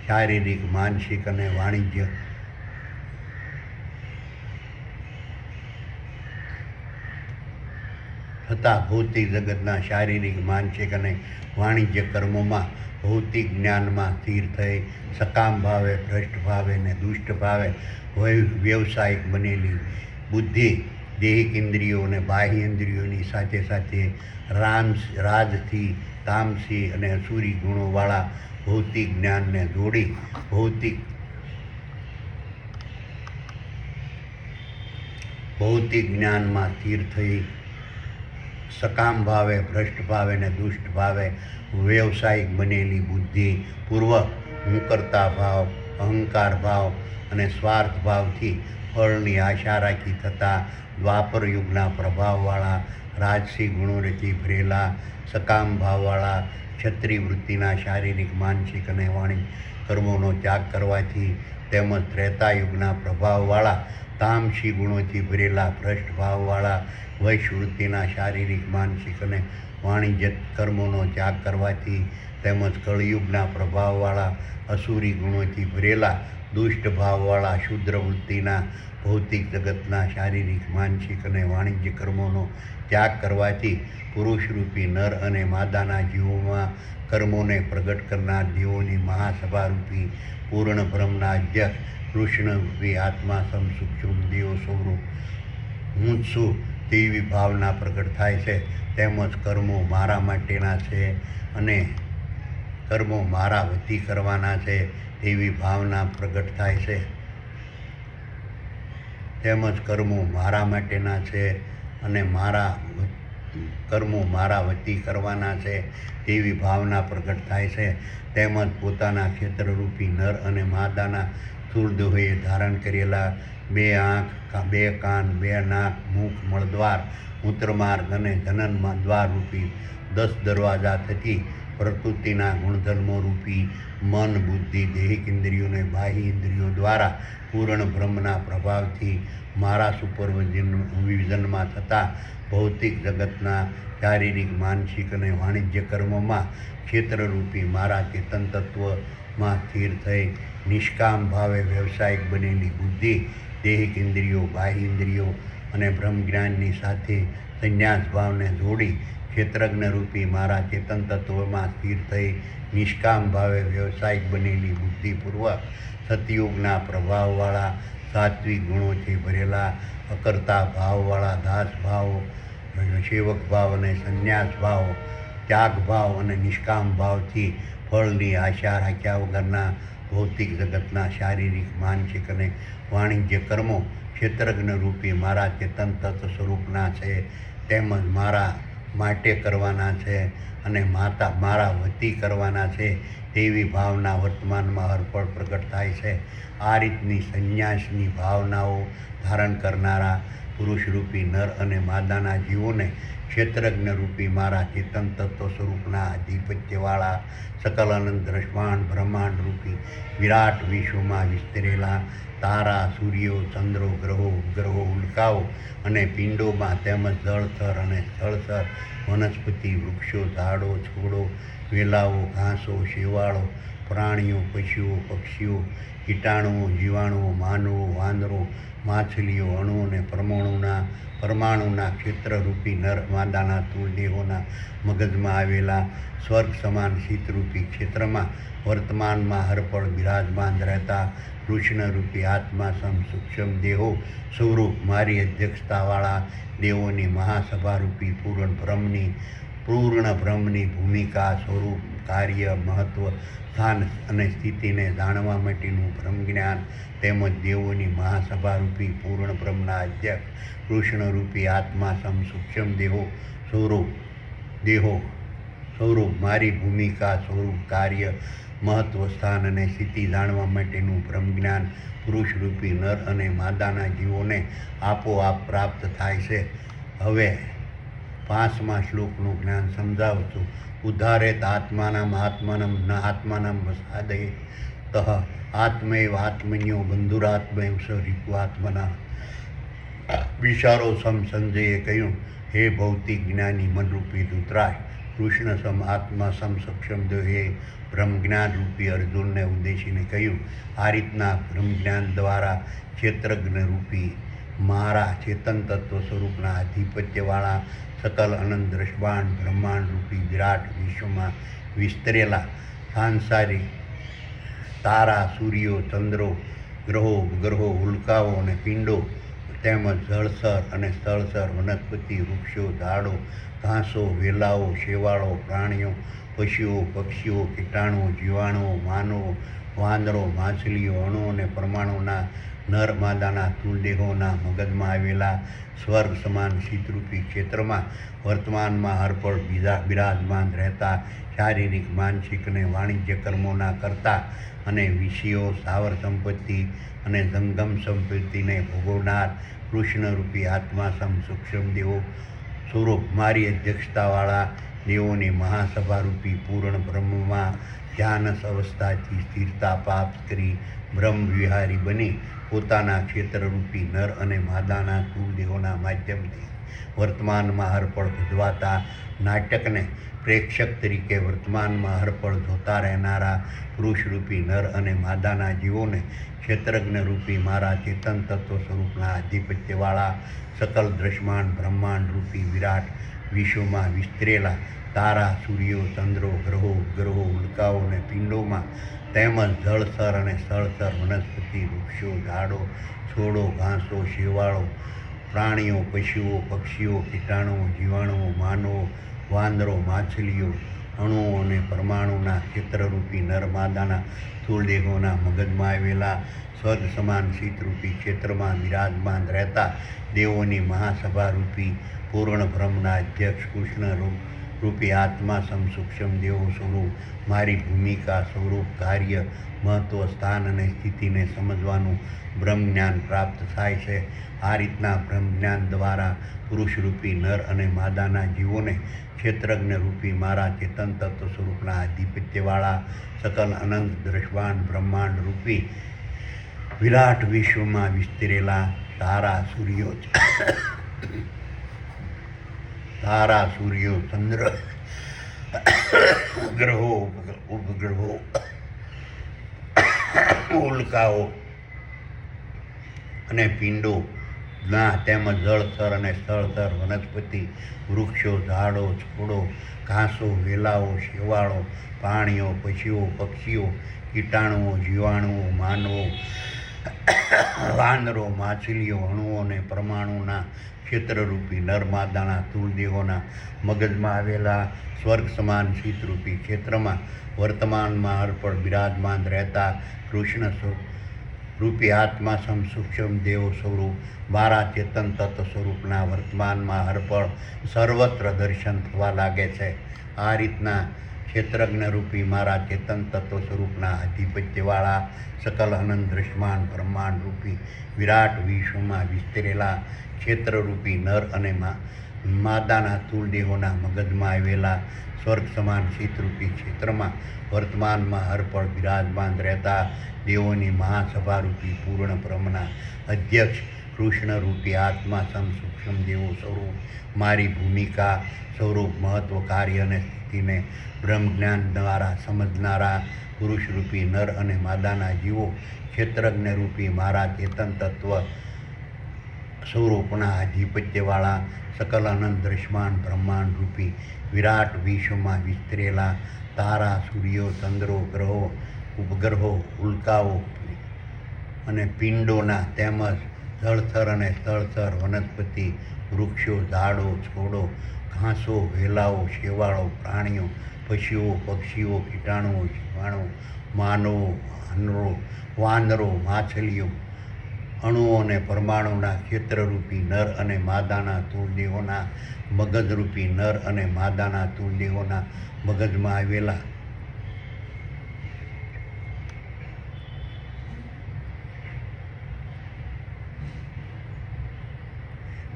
શારીરિક માનસિક અને વાણિજ્ય ભૌતિક જગતના શારીરિક માનસિક અને વાણિજ્ય કર્મોમાં ભૌતિક જ્ઞાનમાં સ્થિર થઈ સકામ ભાવે ભ્રષ્ટ ભાવે અને દુષ્ટ ભાવે વ્યવસાયિક બનેલી બુદ્ધિ દેહિક ઇન્દ્રિયો અને બાહ્ય ઇન્દ્રિયોની સાથે સાથે રાજથી તામસી અને અસુરી ગુણોવાળા ભૌતિક જ્ઞાનને જોડી ભૌતિક જ્ઞાનમાં સ્થિર થઈ સકામ ભાવે ભ્રષ્ટ ભાવે અને દુષ્ટ ભાવે વ્યવસાયિક બનેલી બુદ્ધિ પૂર્વક હું કરતા ભાવ અહંકાર ભાવ અને સ્વાર્થ ભાવથી ફળની આશા રાખી થતા દ્વાપર યુગના પ્રભાવવાળા રાજસી ગુણોથી ભરેલા સકામ ભાવવાળા ક્ષત્રિય વૃત્તિના શારીરિક માનસિક અને વાણિજ્ય કર્મોનો ત્યાગ કરવાથી તેમજ ત્રેતાયુગના પ્રભાવવાળા તામસી ગુણોથી ભરેલા ભ્રષ્ટ ભાવવાળા વૈશ્વવૃત્તિના શારીરિક માનસિક અને વાણિજ્ય કર્મોનો ત્યાગ કરવાથી તેમજ કળિયુગના પ્રભાવવાળા અસુરી ગુણોથી ભરેલા દુષ્ટ ભાવવાળા શુદ્ર વૃત્તિના ભૌતિક જગતના શારીરિક માનસિક અને વાણિજ્ય કર્મોનો ત્યાગ કરવાથી પુરુષરૂપી નર અને માદાના જીવોમાં કર્મોને પ્રગટ કરનાર દેવોની મહાસભારૂપી પૂર્ણ બ્રહ્મના અધ્યક્ષ કૃષ્ણરૂપી આત્મા સૂક્ષ્મ દેવો સ્વરૂપ હું જ છું તેવી ભાવના પ્રગટ થાય છે. તેમજ કર્મો મારા માટેના છે અને કર્મો મારા વતી કરવાના છે તેવી ભાવના પ્રગટ થાય છે. તેમજ કર્મો મારા માટેના છે અને કર્મો મારા વતી કરવાના છે તેવી ભાવના પ્રગટ થાય છે. તેમજ પોતાના ક્ષેત્રરૂપી નર અને માદાના સ્થૂળ દેહોએ ધારણ કરેલા 2 આંખ 2 કાન 2 નાક મુખ મળદ્વાર મૂત્રમાર્ગ અને જનન દ્વાર રૂપી 10 દરવાજા થકી પ્રકૃતિના ગુણધર્મો રૂપી મન બુદ્ધિ દેહિક ઇન્દ્રિયો અને બાહ્ય ઇન્દ્રિયો દ્વારા પૂર્ણ બ્રહ્મના પ્રભાવથી મારા સુપરવિઝનમાં થતા ભૌતિક જગતના શારીરિક માનસિક અને વાણિજ્ય કર્મોમાં ક્ષેત્રરૂપી મારા ચેતન તત્વમાં સ્થિર થઈ નિષ્કામ ભાવે વ્યવસાયિક બનેલી બુદ્ધિ દેહિક ઇન્દ્રિયો બાહ્ય ઇન્દ્રિયો અને બ્રહ્મજ્ઞાનની સાથે સંન્યાસ ભાવને જોડી ક્ષેત્રજ્ઞ રૂપી મારા ચેતન તત્વમાં સ્થિર થઈ નિષ્કામ ભાવે વ્યવસાયિક બનેલી બુદ્ધિપૂર્વક સતયુગના પ્રભાવવાળા સાત્વિક ગુણોથી ભરેલા અકર્તા ભાવવાળા દાસ ભાવ, સેવક ભાવ અને સંન્યાસ ભાવ, ત્યાગ ભાવ અને નિષ્કામ ભાવથી ફળની આશા રાખ્યા વગરના ભૌતિક જગતના શારીરિક, માનસિક અને વાણિજ્ય કર્મો ક્ષેત્રજ્ઞ રૂપી મારા ચેતન તત્વ સ્વરૂપના છે તેમજ મારા માટે કરવાના છે અને મારા વતી કરવાના છે તેવી ભાવના વર્તમાનમાં હરપળ પ્રગટ થાય છે. આ રીતની સંન્યાસની ભાવનાઓ ધારણ કરનારા પુરુષરૂપી નર અને માદાના જીવોને ક્ષેત્રજ્ઞ રૂપી મારા ચેતન તત્વ સ્વરૂપના આધિપત્યવાળા સકલ અનંત બ્રહ્માંડ રૂપી વિરાટ વિશ્વમાં વિસ્તરેલા તારા, સૂર્યો, ચંદ્રો, ગ્રહો, ઉપગ્રહો, ઉલ્કાઓ અને પિંડોમાં તેમજ જળચર અને સ્થળચર વનસ્પતિ, વૃક્ષો, ઝાડો, છોડો, વેલાઓ, ઘાસો, શેવાળો, પ્રાણીઓ, પશુઓ, પક્ષીઓ, કીટાણુઓ, જીવાણુઓ, માનવો, વાંદરો, માછલીઓ, અણુ અને પરમાણુના ક્ષેત્રરૂપી નર માદાના સ્થૂળ દેહોના મગજમાં આવેલા સ્વર્ગ સમાન શીતરૂપી ક્ષેત્રમાં વર્તમાનમાં હરપળ બિરાજમાન રહેતા કૃષ્ણરૂપી આત્મા સૂક્ષ્મ દેહો સ્વરૂપ મારી અધ્યક્ષતાવાળા દેવોની મહાસભારૂપી પૂર્ણ બ્રહ્મની ભૂમિકા, સ્વરૂપ, કાર્ય, મહત્વ, સ્થાન અને સ્થિતિને જાણવા માટેનું બ્રહ્મજ્ઞાન તેમજ દેવોની મહાસભારૂપી પૂર્ણ બ્રહ્મના અધ્યક્ષ કૃષ્ણરૂપી આત્મા સૂક્ષ્મ દેહો સ્વરૂપ મારી ભૂમિકા, સ્વરૂપ, કાર્ય, મહત્વ, સ્થાન અને સ્થિતિ જાણવા માટેનું બ્રહ્મજ્ઞાન પુરુષરૂપી નર અને માદાના જીવોને આપોઆપ પ્રાપ્ત થાય છે. હવે 5મા શ્લોકનું જ્ઞાન સમજાવું છું. ઉદ્ધારેત આત્માનમ ન આત્માનમ વસાદયેત આત્મૈવ આત્મન્યો બંધુરાત્મૈવ સ રિપુઆત્મના. વિચારો સંજયે કહ્યું, હે ભૌતિક જ્ઞાની મનરૂપી ધૃતરાજ, કૃષ્ણ સમ આત્મા સક્ષમ દેવ હે બ્રહ્મજ્ઞાન રૂપી અર્જુનને ઉદ્દેશીને કહ્યું, આ રીતના બ્રહ્મજ્ઞાન દ્વારા ક્ષેત્રજ્ઞ રૂપી મારા ચેતન તત્વ સ્વરૂપના આધિપત્યવાળા સકલ અનંત બ્રહ્માંડ રૂપી વિરાટ વિશ્વમાં વિસ્તરેલા સાંસારિક તારા, સૂર્યો, ચંદ્રો, ગ્રહો, ઉપગ્રહો, ઉલ્કાઓ અને પિંડો તેમજ જળચર અને સ્થળચર વનસ્પતિ, વૃક્ષો, ઝાડો, ઘાસો, વેલાઓ, શેવાળો, પ્રાણીઓ, પશુઓ, પક્ષીઓ, કીટાણુઓ, જીવાણુઓ, માનવો, વાંદરો, માછલીઓ, અણુ અને પરમાણુના નર માદાના સ્થૂળ દેહોના મગજમાં આવેલા સ્વર્ગ સમાન શીતરૂપી ક્ષેત્રમાં વર્તમાનમાં હરપળ બિરાજમાન રહેતા શારીરિક, માનસિક અને વાણિજ્ય કર્મોના કરતા અને વિષયો, સ્થાવર સંપત્તિ અને જંગમ સંપત્તિને ભોગવનાર કૃષ્ણરૂપી આત્મા સૂક્ષ્મ દેવો સ્વરૂપ મારી અધ્યક્ષતાવાળા દેવોની મહાસભારૂપી પૂર્ણ બ્રહ્મમાં ધ્યાનસ અવસ્થાથી સ્થિરતા પ્રાપ્ત કરી બ્રહ્મ વિહારી બની પોતાના ક્ષેત્રરૂપી નર અને માદાના સ્થૂળ દેહોના માધ્યમથી વર્તમાનમાં હરપળ ભજવાતા નાટકને પ્રેક્ષક તરીકે વર્તમાનમાં હરપળ જોતા રહેનારા પુરુષરૂપી નર અને માદાના જીવોને ક્ષેત્રજ્ઞ રૂપી મારા ચેતન તત્વ સ્વરૂપના આધિપત્યવાળા સકલ બ્રહ્માંડ રૂપી વિરાટ વિશ્વમાં વિસ્તરેલા તારા, સૂર્યો, ચંદ્રો, ગ્રહો, ઉપગ્રહો, ઉલ્કાઓ અને પિંડોમાં તેમજ જળચર અને સ્થળચર વનસ્પતિ, વૃક્ષો, ઝાડો, છોડો, ઘાસો, શેવાળો, પ્રાણીઓ, પશુઓ, પક્ષીઓ, કીટાણુઓ, જીવાણુઓ, માનવો, વાંદરો, માછલીઓ, અણુઓ અને પરમાણુના ક્ષેત્રરૂપી નર માદાના સ્થૂળ દેહોના મગજમાં આવેલા સ્વર્ગ સમાન શીતરૂપી ક્ષેત્રમાં બિરાજમાન રહેતા દેવોની મહાસભારૂપી પૂર્ણ બ્રહ્મના અધ્યક્ષ કૃષ્ણ રૂપી આત્મા સૂક્ષ્મ દેવો સ્વરૂપ મારી ભૂમિકા, સ્વરૂપ, કાર્ય, મહત્વ, સ્થાન અને સ્થિતિને સમજવાનું બ્રહ્મજ્ઞાન પ્રાપ્ત થાય છે. આ રીતના બ્રહ્મજ્ઞાન દ્વારા પુરુષરૂપી નર અને માદાના જીવોને ક્ષેત્રજ્ઞ રૂપી મારા ચેતન તત્વ સ્વરૂપના આધિપત્યવાળા સકલ અનંત બ્રહ્માંડ રૂપી વિરાટ વિશ્વમાં વિસ્તરેલા તારા, સૂર્યો, ચંદ્ર, ગ્રહો, ઉપગ્રહો, ઉલ્કાઓ અને પિંડો ના તેમજ જળચર અને સ્થળચર વનસ્પતિ, વૃક્ષો, ઝાડો, છોડો, ઘાસો, વેલાઓ, શેવાળો, પ્રાણીઓ, પશુઓ, પક્ષીઓ, કીટાણુઓ, જીવાણુઓ, માનવો, વાંદરો, માછલીઓ, અણુઓ અને પરમાણુના ક્ષેત્રરૂપી નરમાદાના સ્થૂળદેહોના મગજમાં આવેલા સ્વર્ગ સમાન શીતરૂપી ક્ષેત્રમાં વર્તમાનમાં હરપળ બિરાજમાન રહેતા કૃષ્ણ રૂપી આત્મા સૂક્ષ્મ દેવ સ્વરૂપ મારા ચેતન તત્વ સ્વરૂપના વર્તમાનમાં હરપળ સર્વત્ર દર્શન થવા લાગે છે. આ રીતના ક્ષેત્રજ્ઞ રૂપી મારા ચેતન તત્વ સ્વરૂપના આધિપત્યવાળા સકલ અનંત દ્રશ્યમાન બ્રહ્માંડ રૂપી વિરાટ વિશ્વમાં વિસ્તરેલા ક્ષેત્રરૂપી નર અને માદાના સ્થૂળ દેહોના મગજમાં આવેલા સ્વર્ગ સમાન શીતરૂપી ક્ષેત્રમાં વર્તમાનમાં હરપળ બિરાજમાન રહેતા દેવોની મહાસભારૂપી પૂર્ણ બ્રહ્મના અધ્યક્ષ કૃષ્ણરૂપી આત્મા સૂક્ષ્મ દેવો સ્વરૂપ મારી ભૂમિકા સ્વરૂપ મહત્વ કાર્ય અને સ્થિતિને બ્રહ્મજ્ઞાન દ્વારા સમજનારા પુરુષરૂપી નર અને માદાના જીવો ક્ષેત્રજ્ઞ રૂપી મારા ચેતન તત્વ સ્વરૂપના આધિપત્યવાળા સકલ અનંત દ્રશ્યમાન બ્રહ્માંડ રૂપી વિરાટ વિશ્વમાં વિસ્તરેલા તારા, સૂર્યો, ચંદ્રો, ગ્રહો, ઉપગ્રહો, ઉલ્કાઓ અને પિંડોના તેમજ જળચર અને સ્થળચર વનસ્પતિ, વૃક્ષો, ઝાડો, છોડો, ઘાસો, વેલાઓ, શેવાળો, પ્રાણીઓ, પશુઓ, પક્ષીઓ, કીટાણુઓ, જીવાણુઓ, માનવો, વાંદરો, માછલીઓ, અણુઓ અને પરમાણુના ક્ષેત્રરૂપી નર અને માદાના સ્થૂળ દેહોના મગજરૂપી નર અને માદાના સ્થૂળ દેહોના મગજમાં આવેલા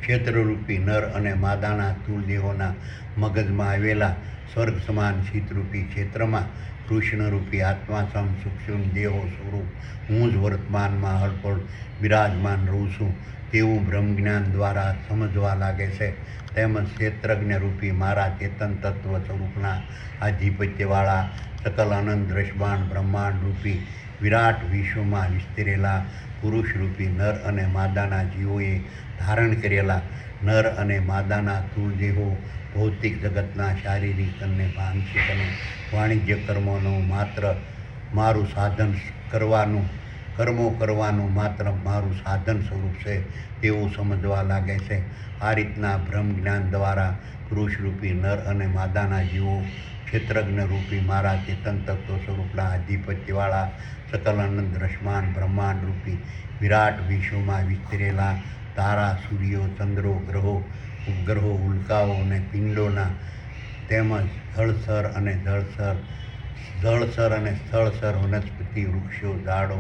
ક્ષેત્રરૂપી નર અને માદાના સ્થૂળ દેહોના મગજમાં આવેલા સ્વર્ગ સમાન શીતરૂપી ક્ષેત્રમાં કૃષ્ણરૂપી આત્મા સૂક્ષ્મ દેહો સ્વરૂપ હું જ વર્તમાનમાં હરપળ બિરાજમાન રહું છું તેવું બ્રહ્મજ્ઞાન દ્વારા સમજવા લાગે છે. તેમજ ક્ષેત્રજ્ઞ રૂપી મારા ચેતન તત્વ સ્વરૂપના આધિપત્યવાળા સકલ અનંત દ્રશ્યમાન બ્રહ્માંડ રૂપી વિરાટ વિશ્વમાં વિસ્તરેલા પુરુષરૂપી નર અને માદાના જીવોએ ધારણ કરેલા નર અને માદાના સ્થૂળ દેહો ભૌતિક જગતના શારીરિક અને માનસિક અને વાણિજ્ય કર્મોનું માત્ર મારું સાધન કર્મો કરવાનું માત્ર મારું સાધન સ્વરૂપ છે તેવું સમજવા લાગે છે. આ રીતના બ્રહ્મ જ્ઞાન દ્વારા પુરુષરૂપી નર અને માદાના જીવો ક્ષેત્રજ્ઞ રૂપી મારા ચેતન તત્વ સ્વરૂપના આધિપત્યવાળા સકલ અનંત દ્રશ્યમાન બ્રહ્માંડ રૂપી વિરાટ વિશ્વમાં વિસ્તરેલા તારા, સૂર્યો, ચંદ્રો, ગ્રહો, ઉપગ્રહો, ઉલ્કાઓ અને પિંડોના તેમજ જળચર અને સ્થળચર વનસ્પતિ, વૃક્ષો, ઝાડો,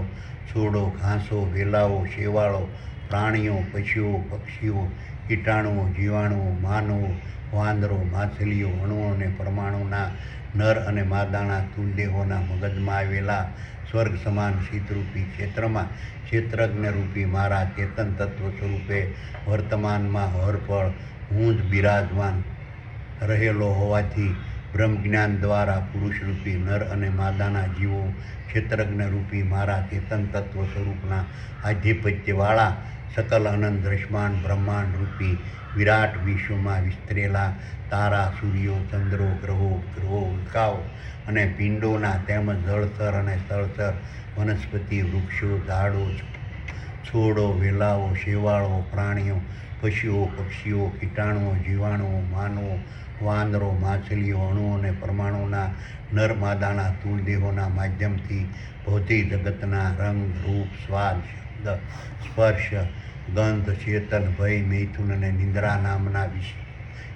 છોડો, ઘાસો, વેલાઓ, શેવાળો, પ્રાણીઓ, પશુઓ, પક્ષીઓ, કીટાણુઓ, જીવાણુઓ, માનવો, વાંદરો, માછલીઓ, અણુઓ અને પરમાણુના નર અને માદાના સ્થૂળ દેહોના મગજમાં આવેલા સ્વર્ગ સમાન શીતરૂપી ક્ષેત્રમાં ક્ષેત્રજ્ઞ રૂપી મારા ચેતન તત્વ સ્વરૂપે વર્તમાનમાં હરપળ હું જ બિરાજમાન રહેલો હોવાથી બ્રહ્મજ્ઞાન દ્વારા પુરુષરૂપી નર અને માદાના જીવો ક્ષેત્રજ્ઞ રૂપી મારા ચેતન તત્વ સ્વરૂપના આધિપત્યવાળા સકલ અનંત દ્રશ્યમાન બ્રહ્માંડ રૂપી વિરાટ વિશ્વમાં વિસ્તરેલા તારા, સૂર્યો, ચંદ્રો, ગ્રહો, ઉલ્કાઓ અને પિંડોના તેમજ જળચર અને સ્થળચર વનસ્પતિ, વૃક્ષો, ઝાડો, છોડો, વેલાઓ, શેવાળો, પ્રાણીઓ, પશુઓ, પક્ષીઓ, કીટાણુઓ, જીવાણુઓ, માનવો, વાંદરો, માછલીઓ, અણુઓ અને પરમાણુના નર માદાના સ્થૂળ દેહોના માધ્યમથી ભૌતિક જગતના રંગ, રૂપ, સ્વાદ, શબ્દ, સ્પર્શ, ગંધ, ચેતન, ભય, મૈથુન અને નિંદ્રા નામના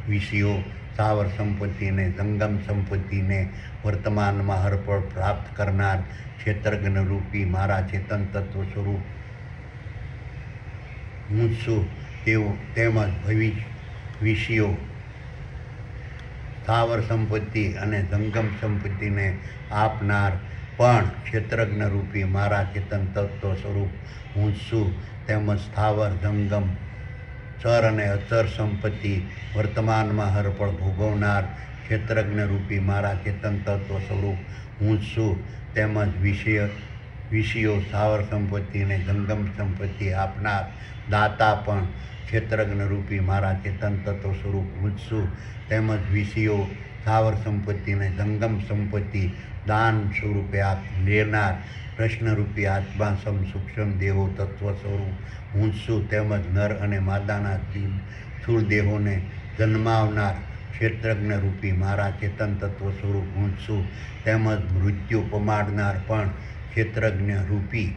વિષયો સ્થાવર સંપત્તિ અને જંગમ સંપત્તિને વર્તમાનમાં હરપળ પ્રાપ્ત કરનાર ક્ષેત્રજ્ઞ રૂપી મારા ચેતન તત્વ સ્વરૂપ હું છું તેમજ વિષયો સ્થાવર સંપત્તિ અને જંગમ સંપત્તિને આપનાર પણ ક્ષેત્રજ્ઞ રૂપી મારા ચેતન તત્વ સ્વરૂપ હું છું તેમજ સ્થાવર, જંગમ, ચર અને અચર સંપત્તિ વર્તમાનમાં હરપળ ભોગવનાર ક્ષેત્રજ્ઞ રૂપી મારા ચેતન તત્વ સ્વરૂપ હું છું તેમજ વિષયો સ્થાવર સંપત્તિ અને જંગમ સંપત્તિ આપનાર દાતા પણ ક્ષેત્રજ્ઞ રૂપી મારા ચેતન તત્વ સ્વરૂપ હું જ છું. તેમજ વિષયો સ્થાવર સંપત્તિ અને જંગમ સંપત્તિ દાન સ્વરૂપે લેનાર પ્રશ્નરૂપી આત્મા સૂક્ષ્મ દેહો તત્વ સ્વરૂપ હું જ છું. તેમજ નર અને માદાના સ્થૂળ દેહોને જન્માવનાર ક્ષેત્રજ્ઞ રૂપી મારા ચેતન તત્વ સ્વરૂપ હું જ છું. તેમજ મૃત્યુ પમાડનાર પણ ક્ષેત્રજ્ઞ રૂપી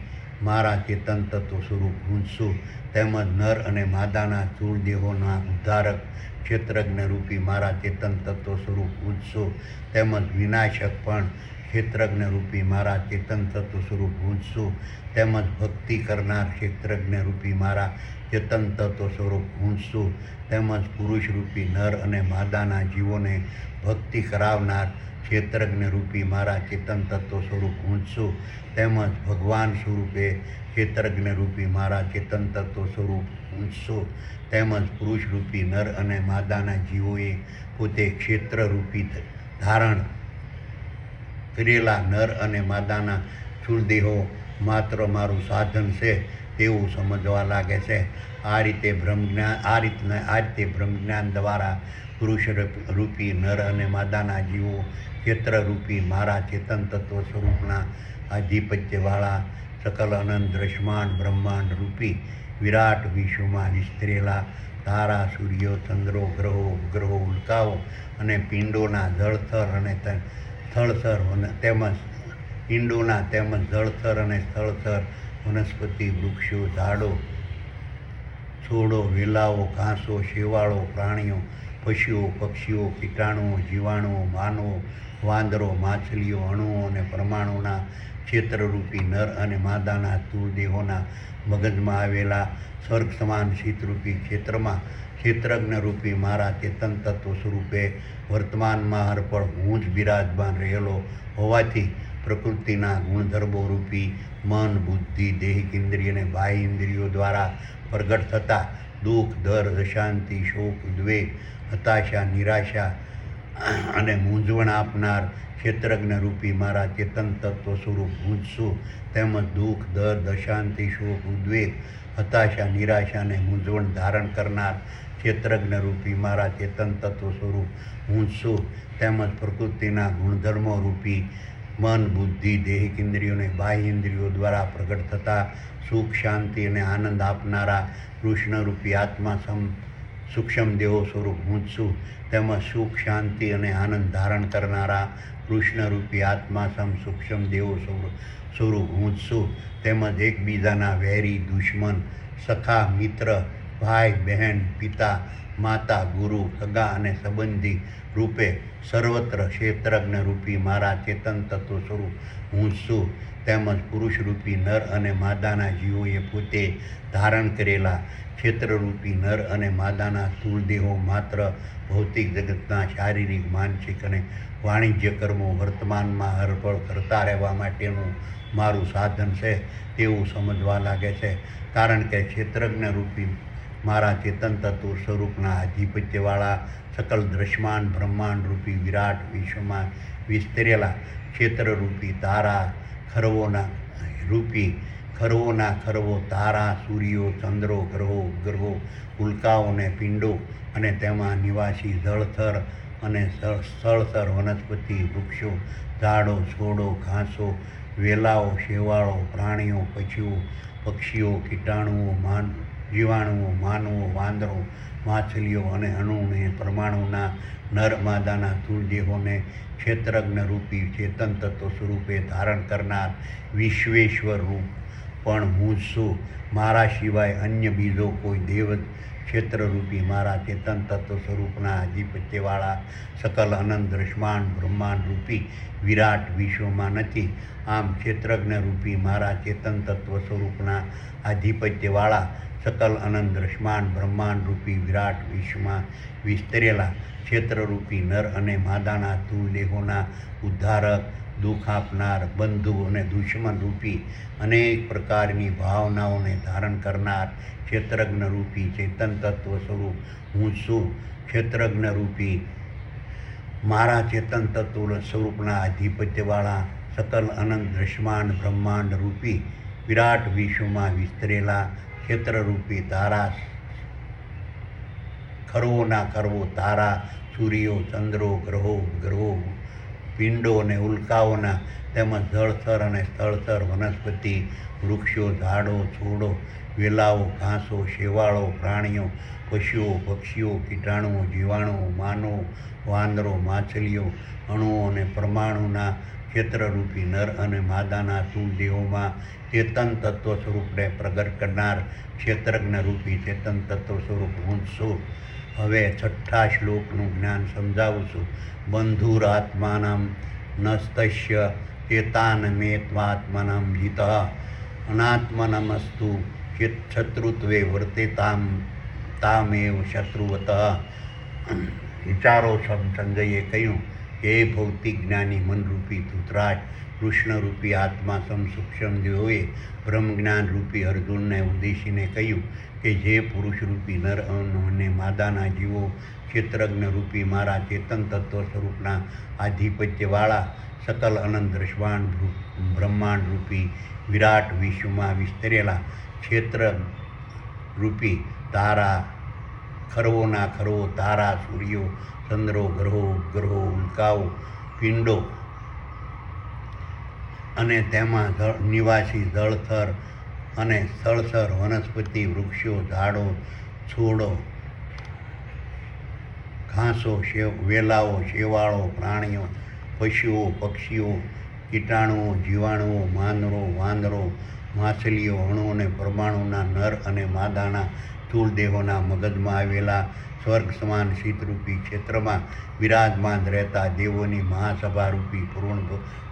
મારા ચેતન તત્વ સ્વરૂપ હું જ છું. તેમજ નર અને માદાના સ્થૂળ દેહોના ઉદ્ધારક ક્ષેત્રજ્ઞ રૂપી મારા ચેતન તત્વ સ્વરૂપ હું જ છું. તેમજ વિનાશક પણ ક્ષેત્રજ્ઞ રૂપી મારા ચેતન તત્વ સ્વરૂપ હું જ છું. તેમજ ભક્તિ કરનાર ક્ષેત્રજ્ઞ રૂપી મારા ચેતન તત્વ સ્વરૂપ હું જ છું. તેમજ પુરુષ રૂપી નર અને માદાના જીવોને ભક્તિ કરાવનાર ક્ષેત્રજ્ઞ રૂપી મારા ચેતન તત્વ સ્વરૂપ હું જ છું. તેમજ ભગવાન સ્વરૂપે ક્ષેત્રજ્ઞ રૂપી મારા ચેતન તત્વ સ્વરૂપ હું જ છું. તેમજ પુરુષ રૂપી નર અને માદાના જીવોએ પોતે ક્ષેત્ર રૂપી ધારણ કરેલા નર અને માદાના સ્થૂળ દેહો માત્ર મારું સાધન છે તેવું સમજવા લાગે છે. આ રીતે બ્રહ્મજ્ઞાન દ્વારા પુરુષ રૂપી નર અને માદાના જીવો ક્ષેત્ર રૂપી મારા ચેતન તત્વ સ્વરૂપના આધિપત્યવાળા સકલ અનંત દ્રશ્યમાન બ્રહ્માંડ રૂપી વિરાટ વિશ્વમાં વિસ્તરેલા તારા સૂર્યો ચંદ્રો ગ્રહો ઉપગ્રહો ઉલ્કાઓ અને પિંડોના જળથર અને સ્થળથર તેમજ પિંડોના તેમજ જળથર અને સ્થળથર વનસ્પતિ વૃક્ષો ઝાડો છોડો વેલાઓ ઘાસો શેવાળો પ્રાણીઓ પશુઓ પક્ષીઓ કીટાણુઓ જીવાણુઓ માનવો વાંદરો માછલીઓ અણુઓ અને પરમાણુના ક્ષેત્રરૂપી નર અને માદાના સ્થૂળ દેહોના મગજમાં આવેલા સ્વર્ગ સમાન શીતરૂપી ક્ષેત્રમાં ક્ષેત્રજ્ઞ રૂપી મારા ચેતન તત્વ સ્વરૂપે વર્તમાનમાં હરપળ હું જ બિરાજમાન રહેલો હોવાથી પ્રકૃતિના ગુણધર્મો રૂપી મન બુદ્ધિ દેહિક ઇન્દ્રિય અને બાહ્ય ઇન્દ્રિયો દ્વારા પ્રગટ થતા દુઃખ દર્દ અશાંતિ શોક ઉદ્વેગ હતાશા નિરાશા અને મૂંઝવણ આપનાર ક્ષેત્રજ્ઞ રૂપી મારા ચેતન તત્વ સ્વરૂપ હું જ છું. તેમજ દુઃખ દર્દ અશાંતિ શોક ઉદ્વેગ હતાશા નિરાશા અને મૂંઝવણ ધારણ કરનાર ક્ષેત્રજ્ઞ રૂપી મારા ચેતન તત્વ સ્વરૂપ હું જ છું. તેમજ પ્રકૃતિના ગુણધર્મો રૂપી મન બુદ્ધિ દેહિક ઇન્દ્રિયો અને બાહ્ય ઇન્દ્રિયો દ્વારા પ્રગટ થતા સુખ શાંતિ અને આનંદ આપનારા કૃષ્ણરૂપી આત્મા સૂક્ષ્મ દેહો સ્વરૂપ હું જ છું. તેમજ સુખ શાંતિ અને આનંદ ધારણ કરનારા કૃષ્ણરૂપી આત્મા સૂક્ષ્મ દેહો સ્વરૂપ હું જ છું. તેમજ એકબીજાના વૈરી દુશ્મન સખા મિત્ર ભાઈ બહેન પિતા માતા ગુરુ સગા અને સંબંધી રૂપે સર્વત્ર ક્ષેત્રજ્ઞ રૂપી મારા ચેતન તત્વ સ્વરૂપ હું જ છું. તેમજ પુરુષ રૂપી નર અને માદાના જીવોએ પોતે ધારણ કરેલા ક્ષેત્રરૂપી નર અને માદાના સ્થૂળ દેહો માત્ર ભૌતિક જગતના શારીરિક માનસિક અને વાણિજ્ય કર્મો વર્તમાનમાં હરપળ કરતા રહેવા માટેનું મારું સાધન છે તેવું સમજવા લાગે છે. કારણ કે ક્ષેત્રજ્ઞ રૂપી મારા ચેતન તત્વ સ્વરૂપના આધિપત્યવાળા સકલ દ્રશ્યમાન બ્રહ્માંડ રૂપી વિરાટ વિશ્વમાં વિસ્તરેલા ક્ષેત્રરૂપી તારા ખરવોના ખરવો તારા સૂર્યો ચંદ્રો ગ્રહો ઉપગ્રહો ઉલ્કાઓ અને પિંડો અને તેમાં નિવાસી જળથર અને સ્થળથર વનસ્પતિ વૃક્ષો ઝાડો છોડો ઘાસો વેલાઓ શેવાળો પ્રાણીઓ પક્ષીઓ કીટાણુઓ જીવાણુઓ માનવો વાંદરો માછલીઓ અને અણુ અને પરમાણુના નર માદાના સ્થૂળ દેહોને ક્ષેત્રજ્ઞ રૂપી ચેતન તત્વ સ્વરૂપે ધારણ કરનાર વિશ્વેશ્વર રૂપ પણ હું જ છું. મારા સિવાય અન્ય બીજો કોઈ દેવ ક્ષેત્રરૂપી મારા ચેતન તત્વ સ્વરૂપના આધિપત્યવાળા સકલ અનંત દ્રશ્યમાન બ્રહ્માંડ રૂપી વિરાટ વિશ્વમાં નથી. આમ ક્ષેત્રજ્ઞ રૂપી મારા ચેતન તત્વ સ્વરૂપના આધિપત્યવાળા સકલ અનંત દ્રશ્યમાન બ્રહ્માંડ રૂપી વિરાટ વિશ્વમાં વિસ્તરેલા ક્ષેત્રરૂપી નર અને માદાના સ્થૂળ દેહોના ઉદ્ધારક દુઃખ આપનાર બંધુ અને દુશ્મન રૂપી અનેક પ્રકારની ભાવનાઓને ધારણ કરનાર ક્ષેત્રજ્ઞ રૂપી ચેતન તત્વ સ્વરૂપ હું છું. ક્ષેત્રજ્ઞ રૂપી મારા ચેતન તત્વ સ્વરૂપના આધિપત્યવાળા સકલ અનંત દ્રશ્યમાન બ્રહ્માંડ રૂપી વિરાટ વિશ્વમાં વિસ્તરેલા ક્ષેત્રરૂપી તારા, ખરવોના ખરવો તારા, સૂર્યો, ચંદ્રો, ગ્રહો, પિંડો અને ઉલ્કાઓના તેમજ જળચર અને સ્થળચર વનસ્પતિ, વૃક્ષો, ઝાડો, છોડો, વેલાઓ, ઘાસો, શેવાળો, પ્રાણીઓ, પશુઓ, પક્ષીઓ, કીટાણુઓ, જીવાણુઓ, માનવો, વાંદરો, માછલીઓ, અણુઓ અને પરમાણુના ક્ષેત્રરૂપી નર અને માદાના સ્થૂળ દેહોમાં ચેતન તત્વ સ્વરૂપને પ્રગટ કરનાર ક્ષેત્રજ્ઞ રૂપી ચેતન તત્વ સ્વરૂપ હું છું. હવે 6થા શ્લોકનું જ્ઞાન સમજાવું છું. બંધુરાત્માનમ નસ્તસ્ય ચેતાનમેત્વાત્મનમ જીતઃ અનાત્મનમસ્તુ શત્રુત્વે વર્તેતામ તામેવ શત્રુવતઃ. વિચારો સંજયે કહ્યું કે એ ભૌતિક જ્ઞાની મનરૂપી ધૃતરાજ, કૃષ્ણરૂપી આત્મા સૂક્ષ્મ દેહોએ બ્રહ્મજ્ઞાન રૂપી અર્જુનને ઉદ્દેશીને કહ્યું કે જે પુરુષરૂપી નર અને માદાના જીવો ક્ષેત્રજ્ઞ રૂપી મારા ચેતન તત્વ સ્વરૂપના આધિપત્યવાળા સકલ અનંત દ્રશ્યમાન બ્રહ્માંડ રૂપી વિરાટ વિશ્વમાં વિસ્તરેલા ક્ષેત્ર રૂપી તારા, ખરવોના ખરવો તારા, સૂર્યો, ચંદ્રો, ગ્રહો, ઉલ્કાઓ, પિંડો અને તેમાં નિવાસી જળચર અને સ્થળચર વનસ્પતિ, વૃક્ષો, ઝાડો, છોડો, ઘાસો, વેલાઓ, શેવાળો, પ્રાણીઓ, પશુઓ, પક્ષીઓ, કીટાણુઓ, જીવાણુઓ, વાંદરો, માછલીઓ, અણુ અને પરમાણુના નર અને માદાના સ્થૂળ દેહોના મગજમાં આવેલા સ્વર્ગ સમાન શીતરૂપી ક્ષેત્રમાં બિરાજમાન રહેતા દેવોની મહાસભારૂપી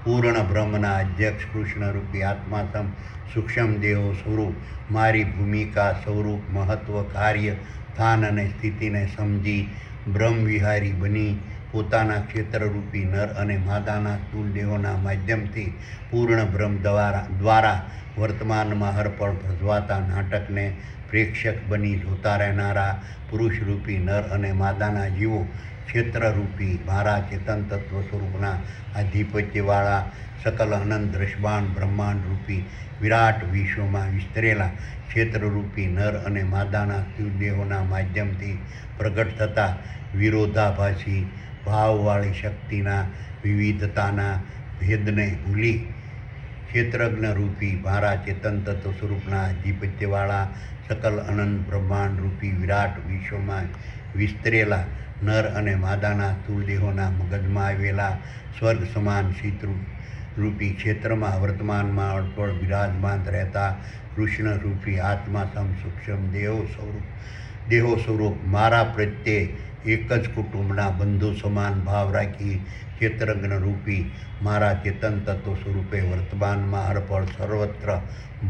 પૂર્ણ બ્રહ્મના અધ્યક્ષ કૃષ્ણરૂપી આત્મા સૂક્ષ્મ દેહો સ્વરૂપ મારી ભૂમિકા, સ્વરૂપ, મહત્વ, કાર્ય, સ્થાન અને સ્થિતિને સમજી બ્રહ્મવિહારી બની પોતાના ક્ષેત્રરૂપી નર અને માદાના સ્થૂળ દેહોના માધ્યમથી પૂર્ણ બ્રહ્મ દ્વારા વર્તમાનમાં હરપળ ભજવાતા નાટકને પ્રેક્ષક બની જોતા રહેનારા પુરુષરૂપી નર અને માદાના જીવો ક્ષેત્રરૂપી મારા ચેતન તત્વ સ્વરૂપના આધિપત્યવાળા સકલ અનંત દ્રશ્યમાન બ્રહ્માંડ રૂપી વિરાટ વિશ્વમાં વિસ્તરેલા ક્ષેત્રરૂપી નર અને માદાના સ્થૂળ દેહોના માધ્યમથી પ્રગટ થતા વિરોધાભાસી ભાવવાળી શક્તિના વિવિધતાના ભેદને ભૂલી ક્ષેત્રજ્ઞ રૂપી મારા ચેતન તત્વ સ્વરૂપના આધિપત્યવાળા સકલ અનંત બ્રહ્માંડ રૂપી વિરાટ વિશ્વમાં વિસ્તરેલા નર અને માદાના સ્થૂળ દેહોના મગજમાં આવેલા સ્વર્ગ સમાન શીતરૂપી ક્ષેત્રમાં વર્તમાનમાં અડપળ બિરાજમાન રહેતા કૃષ્ણરૂપી આત્મા સૂક્ષ્મ દેહો સ્વરૂપ મારા પ્રત્યે એક જ કુટુંબના બંધુ સમાન ભાવ રાખી ક્ષેત્રજ્ઞ રૂપી મારા ચેતન તત્વ સ્વરૂપે વર્તમાનમાં હરપળ સર્વત્ર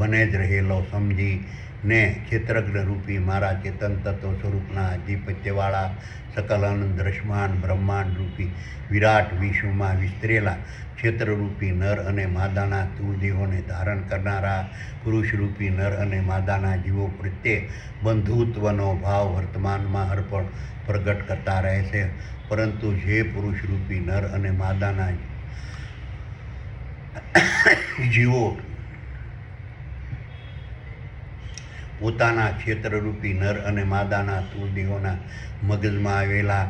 બને જ રહેલો સમજીને ક્ષેત્રજ્ઞ રૂપી મારા ચેતન તત્વ સ્વરૂપના આધિપત્યવાળા સકલ અનંત દ્રશ્યમાન બ્રહ્માંડ રૂપી વિરાટ વિશ્વમાં વિસ્તરેલા ક્ષેત્રરૂપી નર અને માદાના સ્થૂળ દેહોને ધારણ કરનારા પુરુષરૂપી નર અને માદાના જીવો પ્રત્યે બંધુત્વનો ભાવ વર્તમાનમાં હરપળ પ્રગટ કરતા રહે છે. પરંતુ જે પુરુષરૂપી નર અને માદાના જીવો પોતાના ક્ષેત્રરૂપી નર અને માદાના સ્થૂળ દેહોના મગજમાં આવેલા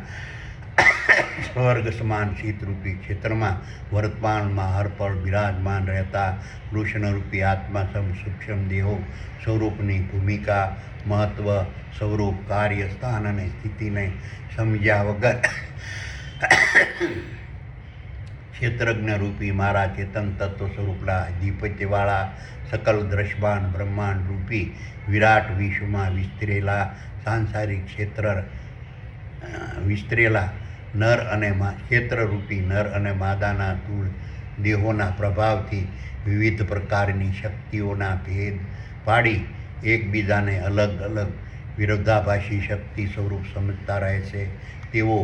સ્વર્ગ સમાન શીતરૂપી ક્ષેત્રમાં વર્તમાનમાં હરપળ બિરાજમાન રહેતા કૃષ્ણરૂપી આત્મા સૂક્ષ્મ દેહો સ્વરૂપની ભૂમિકા, મહત્વ, સ્વરૂપ, કાર્ય, સ્થાન અને સ્થિતિને સમજ્યા વગર ક્ષેત્રજ્ઞ રૂપી મારા ચેતન તત્વ સ્વરૂપના આધિપત્યવાળા સકલ દ્રશ્યમાન બ્રહ્માંડ રૂપી વિરાટ વિશ્વમાં વિસ્તરેલા ક્ષેત્રરૂપી નર અને માદાના સ્થૂળ દેહોના પ્રભાવથી વિવિધ પ્રકારની શક્તિઓના ભેદ પાડી એકબીજાને અલગ અલગ વિરોધાભાસી શક્તિ સ્વરૂપ સમજતા રહે છે. તેઓ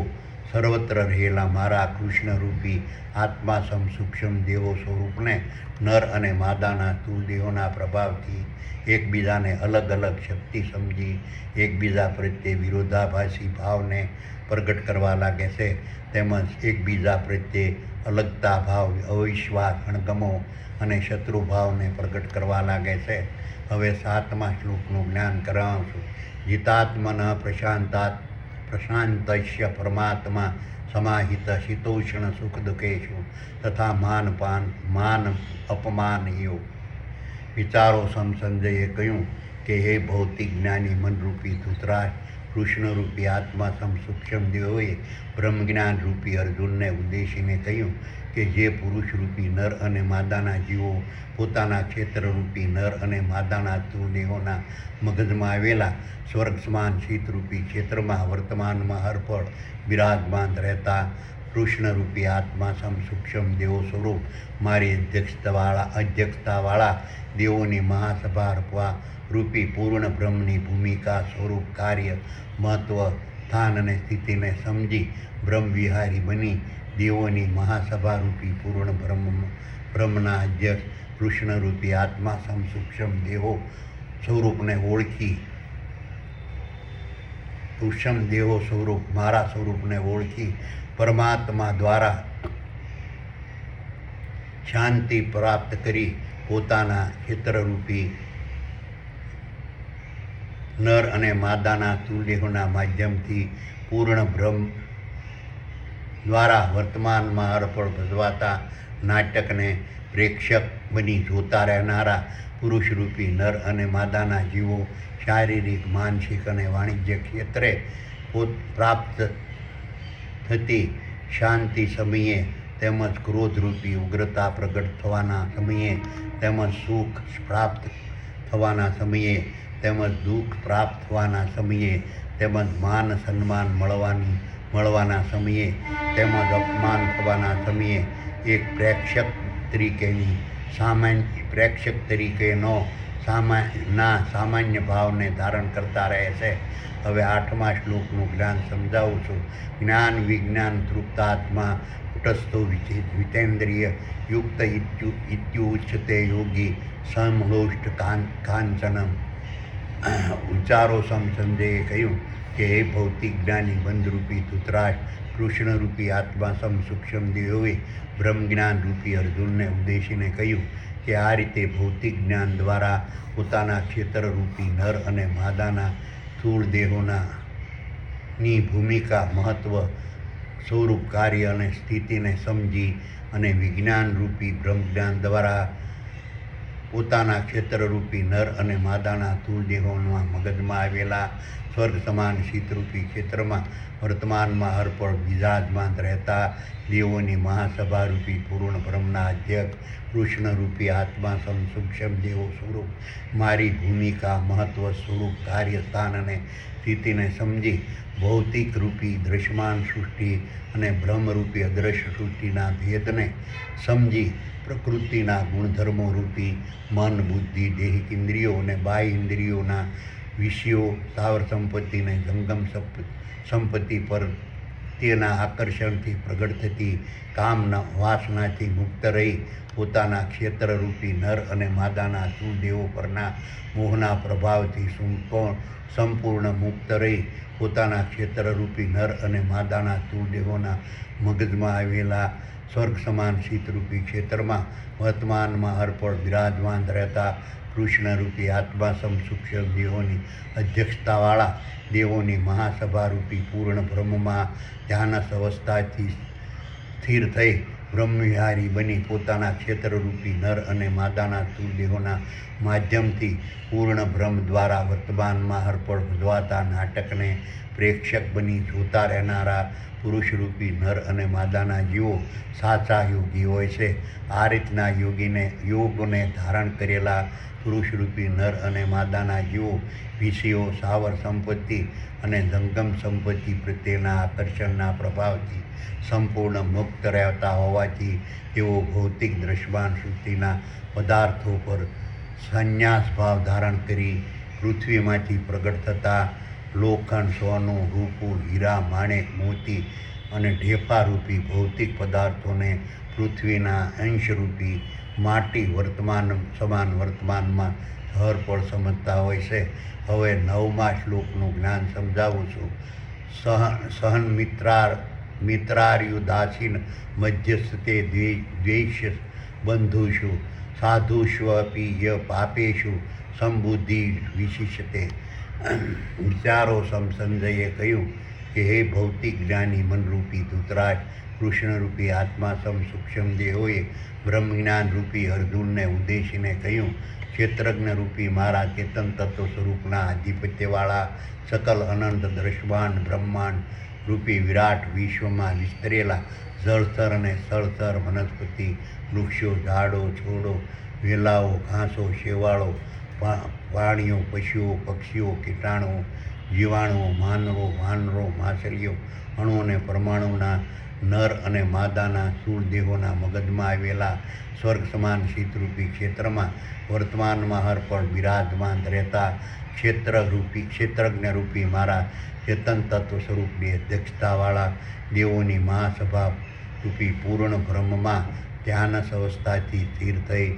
સર્વત્ર રહેલા મારા કૃષ્ણરૂપી આત્મા સૂક્ષ્મ દેહો સ્વરૂપને નર અને માદાના સ્થૂળ દેહોના પ્રભાવથી એકબીજાને અલગ અલગ શક્તિ સમજી એકબીજા પ્રત્યે વિરોધાભાસી ભાવને પ્રગટ કરવા લાગે છે. તેમજ એકબીજા પ્રત્યે અલગતા ભાવ, અવિશ્વાસ, અણગમો અને શત્રુભાવને પ્રગટ કરવા લાગે છે. હવે 7મા શ્લોકનું જ્ઞાન કરાવું છું. જીતાત્મન પ્રશાંતસ્ય પરમાત્મા સમાહિત શીતોષ્ણ સુખ દુઃખેશુ તથા માન અપમાન યોગ. વિચારો સંજયે કહ્યું કે હે ભૌતિક જ્ઞાની મનરૂપી ધૃતરાષ્ટ્ર, કૃષ્ણરૂપી આત્મા સૂક્ષ્મ દેવોએ બ્રહ્મજ્ઞાન રૂપી અર્જુનને ઉદ્દેશીને કહ્યું કે જે પુરુષરૂપી નર અને માદાના જીવો પોતાના ક્ષેત્રરૂપી નર અને માદાના સ્થૂળ દેહોના મગજમાં આવેલા સ્વર્ગ સમાન શીતરૂપી ક્ષેત્રમાં વર્તમાનમાં હરપળ બિરાજમાન રહેતા કૃષ્ણરૂપી આત્મા સૂક્ષ્મ દેવો સ્વરૂપ મારી અધ્યક્ષતાવાળા દેવોની મહાસભા રખવા રૂપી પૂર્ણ બ્રહ્મની ભૂમિકા, સ્વરૂપ, કાર્ય, મહત્વ, સ્થાન અને સ્થિતિને સમજી બ્રહ્મવિહારી બની દેવોની મહાસભારૂપી પૂર્ણ બ્રહ્મના અધ્યક્ષ કૃષ્ણરૂપી આત્મા સૂક્ષ્મ દેવો સ્વરૂપને ઓળખી સૂક્ષ્મ દેવો સ્વરૂપ મારા સ્વરૂપને ઓળખી પરમાત્મા દ્વારા શાંતિ પ્રાપ્ત કરી પોતાના ક્ષેત્રરૂપી નર અને માદાના સ્થૂળદેહોના માધ્યમથી પૂર્ણ બ્રહ્મ દ્વારા વર્તમાનમાં અર્પણ ભજવાતા નાટકને પ્રેક્ષક બની જોતા રહેનારા પુરુષરૂપી નર અને માદાના જીવો શારીરિક, માનસિક અને વાણિજ્ય ક્ષેત્રે પ્રાપ્ત થતી શાંતિ સમયે તેમજ ક્રોધરૂપી ઉગ્રતા પ્રગટ થવાના સમયે તેમજ સુખ પ્રાપ્ત થવાના સમયે તેમજ દુઃખ પ્રાપ્ત થવાના સમયે તેમજ માન સન્માન મળવાના સમયે તેમજ અપમાન થવાના સમયે એક પ્રેક્ષક તરીકેનો સામાન્ય ભાવને ધારણ કરતા રહે છે. હવે 8મા શ્લોકનું જ્ઞાન સમજાવું છું. જ્ઞાન વિજ્ઞાન તૃપ્તાત્મા કુટસ્થો વિતેન્દ્રિય યુક્ત ઇત્યુચ્યતે યોગી સમલોષ્ટ કાંચનમ. વિચારો સંજયે કહ્યું કે હે ભૌતિક જ્ઞાની બંધરૂપી ધૃતરાષ્ટ્ર, કૃષ્ણરૂપી આત્મા સૂક્ષ્મ દેવોએ બ્રહ્મજ્ઞાન રૂપી અર્જુનને ઉદ્દેશીને કહ્યું કે આ રીતે ભૌતિક જ્ઞાન દ્વારા પોતાના ક્ષેત્રરૂપી નર અને માદાના સ્થૂળ દેહોની ભૂમિકા, મહત્વ, સ્વરૂપ, કાર્ય અને સ્થિતિને સમજી અને વિજ્ઞાન રૂપી બ્રહ્મજ્ઞાન દ્વારા પોતાના ક્ષેત્રરૂપી નર અને માદાના સ્થૂળ દેહોના મગજમાં આવેલા સ્વર્ગ સમાન શીતરૂપી ક્ષેત્રમાં વર્તમાનમાં હરપળ બિરાજમાન રહેતા દેવોની મહાસભારૂપી પૂર્ણ બ્રહ્મના અધ્યક્ષ કૃષ્ણરૂપી આત્મા સૂક્ષ્મ દેવો સ્વરૂપ મારી ભૂમિકા, મહત્વ, સ્વરૂપ, કાર્ય, સ્થાન અને સ્થિતિને સમજી ભૌતિક રૂપી દ્રશ્યમાન સૃષ્ટિ અને બ્રહ્મરૂપી અદૃશ્ય સૃષ્ટિના ભેદને સમજી પ્રકૃતિના ગુણધર્મો રૂપી મન, બુદ્ધિ, દેહિક ઇન્દ્રિયો અને બાહ્ય ઇન્દ્રિયોના વિષયો, સ્થાવર સંપત્તિને જંગમ સંપત્તિ પર તેના આકર્ષણથી પ્રગટ થતી કામના વાસનાથી મુક્ત રહી પોતાના ક્ષેત્રરૂપી નર અને માદાના સ્થૂળ દેવો પરના મોહના પ્રભાવથી સંપૂર્ણ મુક્ત રહી પોતાના ક્ષેત્રરૂપી નર અને માદાના સ્થૂળ દેહોના મગજમાં આવેલા સ્વર્ગ સમાન શીતરૂપી ક્ષેત્રમાં વર્તમાનમાં હરપળ બિરાજમાન રહેતા કૃષ્ણરૂપી આત્મા સૂક્ષ્મ દેહોની અધ્યક્ષતાવાળા દેવોની મહાસભારૂપી પૂર્ણ બ્રહ્મમાં ધ્યાનસ્થ અવસ્થાથી સ્થિર થઈ બ્રહ્મવિહારી બની પોતાના ક્ષેત્રરૂપી નર અને માદાના સ્થૂળ દેહોના માધ્યમથી પૂર્ણ બ્રહ્મ દ્વારા વર્તમાનમાં હરપળ ભજવાતા નાટકને પ્રેક્ષક બની જોતા રહેનારા પુરુષરૂપી નર અને માદાના જીવો સાચા યોગી હોય છે. આ રીતના યોગને ધારણ કરેલા પુરુષરૂપી નર અને માદાના જીવો વિષયો, સ્થાવર સંપત્તિ અને જંગમ સંપત્તિ પ્રત્યેના આકર્ષણના પ્રભાવથી સંપૂર્ણ મુક્ત રહેતા હોવાથી તેઓ ભૌતિક દ્રશ્યમાન સૃષ્ટિના પદાર્થો પર સંન્યાસ ભાવ ધારણ કરી પૃથ્વીમાંથી પ્રગટ થતા લોખંડ, સોનું, રૂપું, હીરા, માણેક, મોતી અને ઢેફારૂપી ભૌતિક પદાર્થોને પૃથ્વીના અંશરૂપી માટી વર્તમાનમાં હરપળ સમજતા હોય છે. હવે 9મા શ્લોકનું જ્ઞાન સમજાવું છું. મિત્રાર્યુદાસીન મધ્યસ્થતે દ્વૈષ્ય બંધુષુ સાધુષ્વપી ય પાપેશુ સંબુદ્ધિ વિશિષ્યતે. વિચારો સંજયે કહ્યું કે હે ભૌતિક જ્ઞાની મનરૂપી ધૃતરાજ, કૃષ્ણરૂપી આત્મા સૂક્ષ્મ દેહોએ બ્રહ્મજ્ઞાન રૂપી અર્જુનને ઉદ્દેશીને કહ્યું, ક્ષેત્રજ્ઞ રૂપી મારા ચેતન તત્વ સ્વરૂપના આધિપત્યવાળા સકલ અનંત દ્રષ્ટાંત બ્રહ્માંડ રૂપી વિરાટ વિશ્વમાં વિસ્તરેલા જળસ્તર અને સ્થળસ્તર વનસ્પતિ, વૃક્ષો, ઝાડો, છોડો, વેલાઓ, ઘાસો, શેવાળો, પ્રાણીઓ, પશુઓ, પક્ષીઓ, કીટાણુઓ, જીવાણુઓ, માનવો, વાનરો, માછલીઓ, અણુ અને પરમાણુના નર અને માદાના સ્થૂળ દેહોના મગજમાં આવેલા સ્વર્ગ સમાન શીતરૂપી ક્ષેત્રમાં વર્તમાનમાં હરપળ બિરાજમાન રહેતા ક્ષેત્રજ્ઞ રૂપી મારા ચેતન તત્વ સ્વરૂપની અધ્યક્ષતાવાળા દેવોની મહાસભા રૂપી પૂર્ણ બ્રહ્મમાં ધ્યાનસ અવસ્થાથી સ્થિર થઈ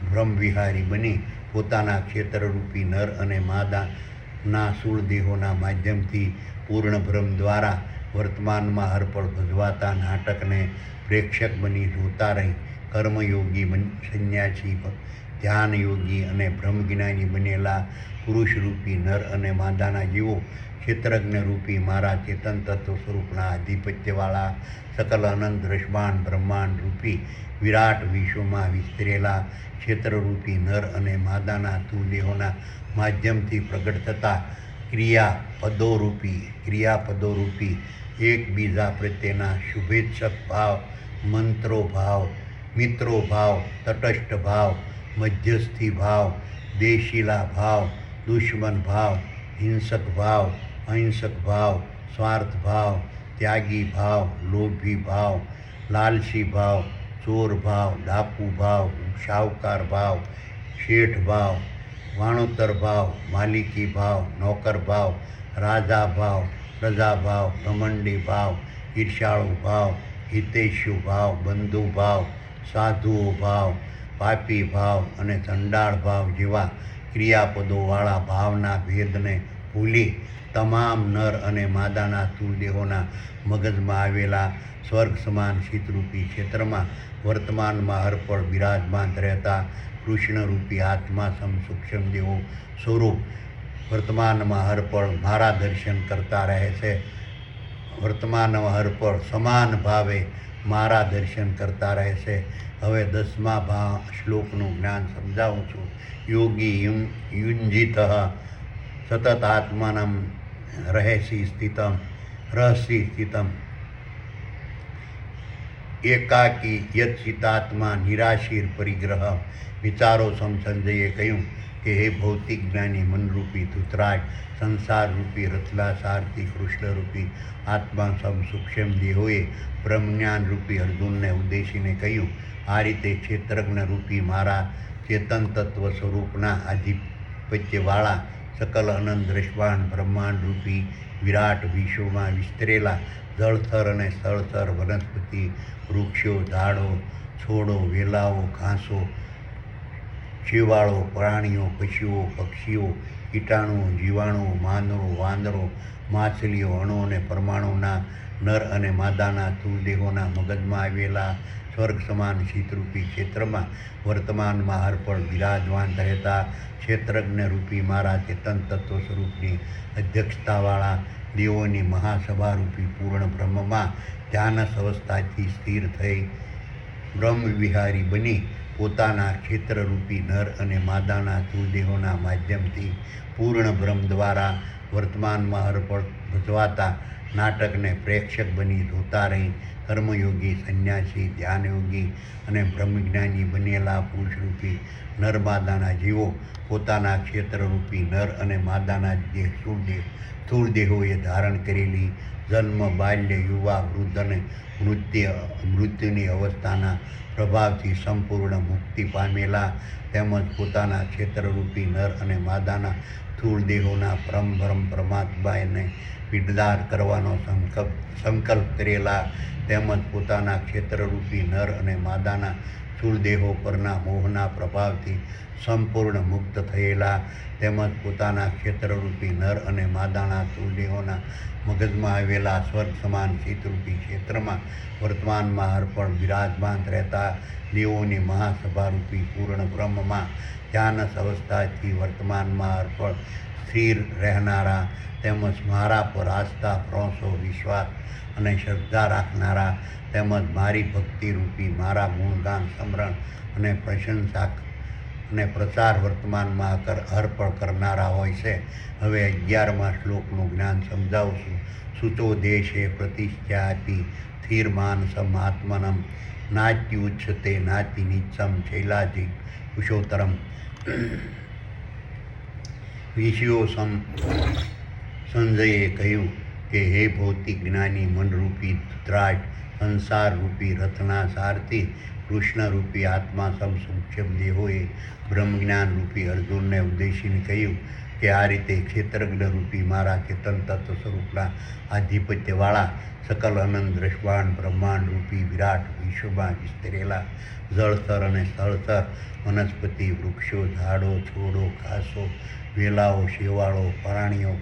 બ્રહ્મવિહારી બની પોતાના ક્ષેત્રરૂપી નર અને માદાના સ્થૂળ દેહોના માધ્યમથી પૂર્ણ બ્રહ્મ દ્વારા વર્તમાનમાં હરપળ ભજવાતા નાટકને પ્રેક્ષક બની જોતા રહી કર્મયોગી સંન્યાસી, ધ્યાનયોગી અને બ્રહ્મજ્ઞાની બનેલા પુરુષરૂપી નર અને માદાના જીવો ક્ષેત્રજ્ઞ રૂપી મારા ચેતન તત્વ સ્વરૂપના આધિપત્યવાળા સકલ અનંત દ્રષ્ટાંત બ્રહ્માંડ રૂપી વિરાટ વિશ્વમાં વિસ્તરેલા ક્ષેત્રરૂપી નર અને માદાના સ્થૂળ દેહોના માધ્યમથી પ્રગટ થતા ક્રિયાપદોરૂપી એકબીજા પ્રત્યેના શુભેચ્છક ભાવ, મંત્રો ભાવ, મિત્રો ભાવ, તટસ્થ ભાવ, મધ્યસ્થી ભાવ, દેશીલા ભાવ, દુશ્મન ભાવ, હિંસક ભાવ, અહિંસક ભાવ, સ્વાર્થ ભાવ, ત્યાગી ભાવ, લોભી ભાવ, લાલસી ભાવ, ચોર ભાવ, ડાકુ ભાવ, શાહુકાર ભાવ, શેઠ ભાવ, વાણોતર ભાવ, માલિકી ભાવ, નોકર ભાવ, રાજા ભાવ, પ્રજા ભાવ, ઘમંડી ભાવ, ઈર્ષાળુ ભાવ, હિતૈષુ ભાવ, બંધુ ભાવ, સાધુઓ ભાવ, પાપી ભાવ અને ચંડાળ ભાવ જેવા ક્રિયાપદોવાળા ભાવના ભેદને ભૂલી તમામ નર અને માદાના સ્થૂળ દેહોના મગજમાં આવેલા સ્વર્ગ સમાન શીતરૂપી ક્ષેત્રમાં વર્તમાનમાં હરપળ બિરાજમાન રહેતા કૃષ્ણરૂપી આત્મા સૂક્ષ્મ દેવો સ્વરૂપ વર્તમાનમાં હરપળ મારા દર્શન કરતા રહે છે. વર્તમાનમાં હરપળ સમાન ભાવે મારા દર્શન કરતા રહે છે. હવે 10મા શ્લોકનું જ્ઞાન સમજાવું છું. યોગી યુંજિત સતત આત્માનમ રહસી સ્થિતમ એકાકી યત્ચિતાત્મા નિરાશીર પરિગ્રહ. વિચારો સંજયે કહ્યું કે હે ભૌતિક જ્ઞાની મનરૂપી ધૃતરાજ, સંસારરૂપી રત્લાસારથી કૃષ્ણરૂપી આત્મા સૂક્ષ્મ દેહોએ બ્રહ્મજ્ઞાન રૂપી અર્જુનને ઉદ્દેશીને કહ્યું, આ રીતે ક્ષેત્રજ્ઞ રૂપી મારા ચેતન તત્વ સ્વરૂપના આધિપત્યવાળા સકલ અનંત દ્રષ્ટાંત બ્રહ્માંડ રૂપી વિરાટ વિશ્વમાં વિસ્તરેલા જળસ્તર અને સ્થળસ્તર વનસ્પતિ, વૃક્ષો, ઝાડો, છોડો, વેલાઓ, ઘાસો, શેવાળો, પ્રાણીઓ, પશુઓ, પક્ષીઓ, કીટાણુઓ, જીવાણુઓ, માનવો, વાંદરો, માછલીઓ, અણુ અને પરમાણુના નર અને માદાના સ્થૂળ દેહોના મગજમાં આવેલા સ્વર્ગ સમાન શીતરૂપી ક્ષેત્રમાં વર્તમાનમાં હરપળ બિરાજમાન રહેતા ક્ષેત્રજ્ઞ રૂપી મારા ચેતન તત્વ સ્વરૂપની અધ્યક્ષતાવાળા દેવોની મહાસભારૂપી પૂર્ણ બ્રહ્મમાં ધ્યાનસ અવસ્થાથી સ્થિર થઈ બ્રહ્મવિહારી બની પોતાના ક્ષેત્રરૂપી નર અને માદાના સ્થૂળ દેહોના માધ્યમથી પૂર્ણ બ્રહ્મ દ્વારા વર્તમાનમાં હરપળ ભજવાતા નાટકને પ્રેક્ષક બની જોતા રહી કર્મયોગી સંન્યાસી, ધ્યાનયોગી અને બ્રહ્મજ્ઞાની બનેલા પુરુષરૂપી નર માદાના જીવો પોતાના ક્ષેત્રરૂપી નર અને માદાના સ્થૂળ દેહોએ ધારણ કરેલી જન્મ, બાલ્ય, યુવા, વૃદ્ધ અને મૃત્યુની અવસ્થાના પ્રભાવથી સંપૂર્ણ મુક્તિ પામેલા તેમજ પોતાના ક્ષેત્રરૂપી નર અને માદાના સ્થૂળ દેહોના પરમ પરમાત્માને પીડદાર કરવાનો સંકલ્પ કરેલા તેમજ પોતાના ક્ષેત્રરૂપી નર અને માદાના સ્થૂળદેહો પરના મોહના પ્રભાવથી સંપૂર્ણ મુક્ત થયેલા તેમજ પોતાના ક્ષેત્રરૂપી નર અને માદાના સ્થૂળદેહોના મગજમાં આવેલા સ્વર્ગ સમાન ચિત્તરૂપી ક્ષેત્રમાં વર્તમાનમાં અર્પણ બિરાજમાન રહેતા દેવોની મહાસભારૂપી પૂર્ણ બ્રહ્મમાં ધ્યાનસ અવસ્થાથી વર્તમાનમાં અર્પણ સ્થિર રહેનારા તેમજ મારા પર આસ્થા ભરોસો વિશ્વાસ અને શ્રદ્ધા રાખનારા તેમજ મારી ભક્તિરૂપી મારા ગુણગાન સ્મરણ અને પ્રશંસા અને પ્રચાર વર્તમાનમાં અર્પણ કરનારા હોય છે. હવે 11મા શ્લોકનું જ્ઞાન સમજાવું છું. સુતો દેશે પ્રતિષ્ઠા આપી સ્થિર માનસમ આત્મનમ નાત્યુચ્છતે નાતિ નિચ્છમ શૈલાજી કુશોતરમ વિષયો સંજયે કહ્યું કે હે ભૌતિક જ્ઞાની મનરૂપી ધૃતરાષ્ટ્ર, સંસારરૂપી રથના સારથી કૃષ્ણરૂપી આત્મા સૂક્ષ્મ દેહોએ બ્રહ્મજ્ઞાનરૂપી અર્જુનને ઉદ્દેશીને કહ્યું કે આ રીતે ક્ષેત્રજ્ઞરૂપી મારા ચેતન તત્વ સ્વરૂપના આધિપત્યવાળા સકલ અનંત દ્રષ્ટાંત બ્રહ્માંડરૂપી વિરાટ વિશ્વમાં વિસ્તરેલા જળસ્તર અને સ્થળસ્તર વનસ્પતિ વૃક્ષો ઝાડો છોડો ઘાસો વેલાઓ શેવાળો પ્રાણીઓ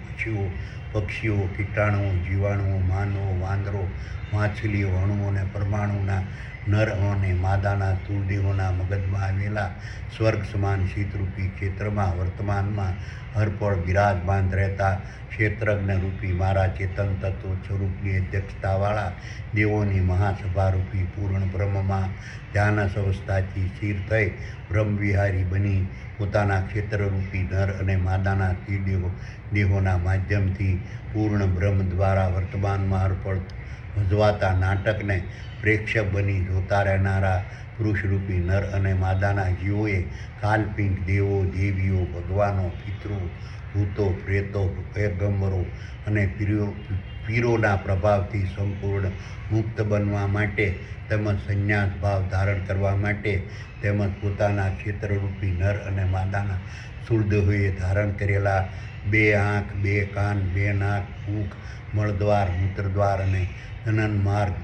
પક્ષીઓ કીટાણુઓ જીવાણુઓ માનવો વાંદરો માછલીઓ અણુઓ અને પરમાણુના નર અને માદાના સ્થૂળદેહોના મગજમાં આવેલા સ્વર્ગ સમાન શીતરૂપી ક્ષેત્રમાં વર્તમાનમાં અર્પણ બિરાજમાન રહેતા ક્ષેત્રજ્ઞરૂપી મારા ચેતન તત્વ સ્વરૂપની અધ્યક્ષતાવાળા દેવોની મહાસભારૂપી પૂર્ણ બ્રહ્મમાં ધ્યાનસ અવસ્થાથી સ્થિર થઈ બ્રહ્મવિહારી બની પોતાના ક્ષેત્રરૂપી નર અને માદાના દેહોના માધ્યમથી પૂર્ણ બ્રહ્મ દ્વારા વર્તમાનમાં અર્પણ ભજવાતા નાટકને પ્રેક્ષક બની જોતા રહેનારા પુરુષરૂપી નર અને માદાના જીવોએ કાલ્પિક દેવો દેવીઓ ભગવાનો પિતૃ ભૂતો પ્રેતો પૈગંબરો અને પીરોના પ્રભાવથી સંપૂર્ણ મુક્ત બનવા માટે તેમજ સંન્યાસ ભાવ ધારણ કરવા માટે તેમજ પોતાના ક્ષેત્રરૂપી નર અને માદાના સ્થૂળદેહોએ ધારણ કરેલા 2 આંખ 2 કાન 2 નાક મુખ મળદ્વાર મૂત્રદ્વાર અને જનન માર્ગ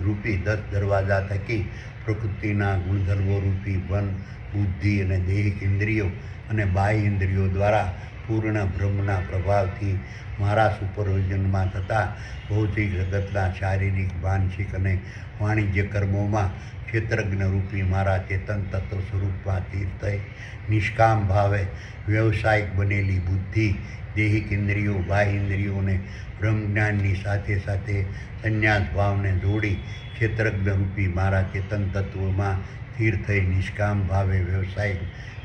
રૂપી 10 દરવાજા થકી પ્રકૃતિના ગુણધર્મોરૂપી મન બુદ્ધિ અને દૈહિક ઇન્દ્રિયો અને બાહ્ય ઇન્દ્રિયો દ્વારા પૂર્ણ બ્રહ્મના પ્રભાવથી મારા સુપરવિઝનમાં થતા ભૌતિક જગતના શારીરિક માનસિક અને વાણિજ્ય કર્મોમાં ક્ષેત્રજ્ઞરૂપી મારા ચેતન તત્વ સ્વરૂપમાં સ્થિર થઈ નિષ્કામ ભાવે વ્યવસાયિક બનેલી બુદ્ધિ દૈહિક ઇન્દ્રિયો બાહ્ય ઇન્દ્રિયોને બ્રહ્મજ્ઞાનની સાથે સાથે સંન્યાસ ભાવને જોડી ક્ષેત્રજ્ઞરૂપી મારા ચેતન તત્વમાં સ્થિર થઈ નિષ્કામ ભાવે વ્યવસાયિક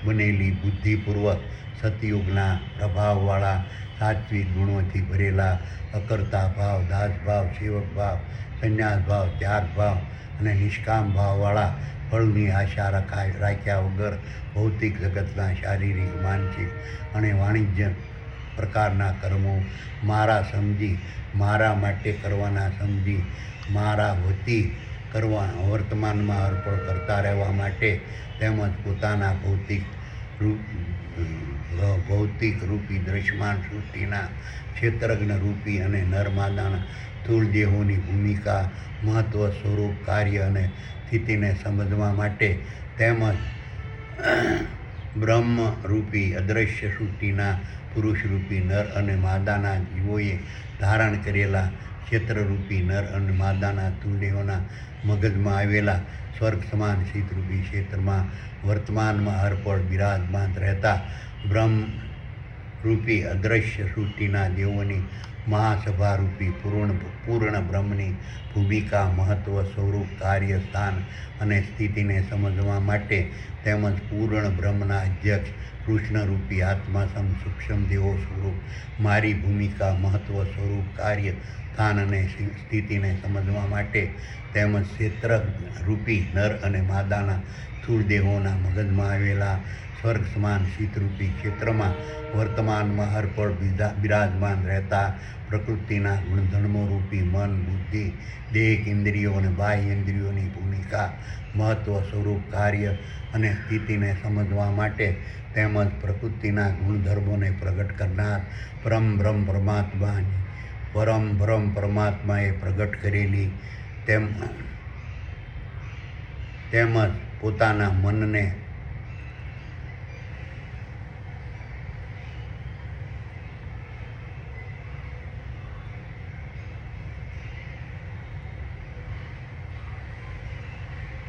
બનેલી બુદ્ધિપૂર્વક સતયુગના પ્રભાવવાળા સાત્વિક ગુણોથી ભરેલા અકર્તા ભાવ દાસભાવ સેવક ભાવ સંન્યાસ ભાવ ત્યાગ ભાવ અને નિષ્કામ ભાવવાળા ફળની આશા રાખ્યા વગર ભૌતિક જગતના શારીરિક માનસિક અને વાણિજ્ય પ્રકારના કર્મો મારા સમજી મારા માટે કરવાના સમજી મારા વતી કરવા વર્તમાનમાં અર્પણ કરતા રહેવા માટે તેમજ પોતાના ભૌતિક રૂપી દ્રશ્યમાન સૃષ્ટિના ક્ષેત્રજ્ઞ રૂપી અને નરમાદાના સ્થૂળદેહોની ભૂમિકા મહત્વ સ્વરૂપ કાર્ય અને સ્થિતિને સમજવા માટે તેમજ બ્રહ્મરૂપી અદૃશ્ય સૃષ્ટિના પુરુષરૂપી નર અને માદાના જીવોએ ધારણ કરેલા ક્ષેત્રરૂપી નર અને માદાના સ્થૂળદેહોના મગજમાં આવેલા સ્વર્ગ સમાન શીતરૂપી ક્ષેત્રમાં વર્તમાનમાં અર્પણ બિરાજમાન રહેતા બ્રહ્મરૂપી અદૃશ્ય સૃષ્ટિના દેવોની મહાસભારૂપી પૂર્ણ બ્રહ્મની ભૂમિકા મહત્વ સ્વરૂપ કાર્ય સ્થાન અને સ્થિતિને સમજવા માટે તેમજ પૂર્ણ બ્રહ્મના અધ્યક્ષ કૃષ્ણરૂપી આત્મા સૂક્ષ્મ દેવો સ્વરૂપ મારી ભૂમિકા મહત્વ સ્વરૂપ કાર્ય સ્થાન અને સ્થિતિને સમજવા માટે તેમજ ક્ષેત્રરૂપી નર અને માદાના સ્થૂળ દેહોના મગજમાં આવેલા સ્વર્ગ સમાન શીતરૂપી ક્ષેત્રમાં વર્તમાનમાં અર્પણ બિરાજમાન રહેતા પ્રકૃતિના ગુણધર્મોરૂપી મન બુદ્ધિ દેહિક ઇન્દ્રિયો અને બાહ્ય ઇન્દ્રિયોની ભૂમિકા મહત્વ સ્વરૂપ કાર્ય અને સ્થિતિને સમજવા માટે તેમજ પ્રકૃતિના ગુણધર્મોને પ્રગટ કરનાર પરમ બ્રહ્મ પરમાત્માએ પ્રગટ કરેલી તેમજ પોતાના મનને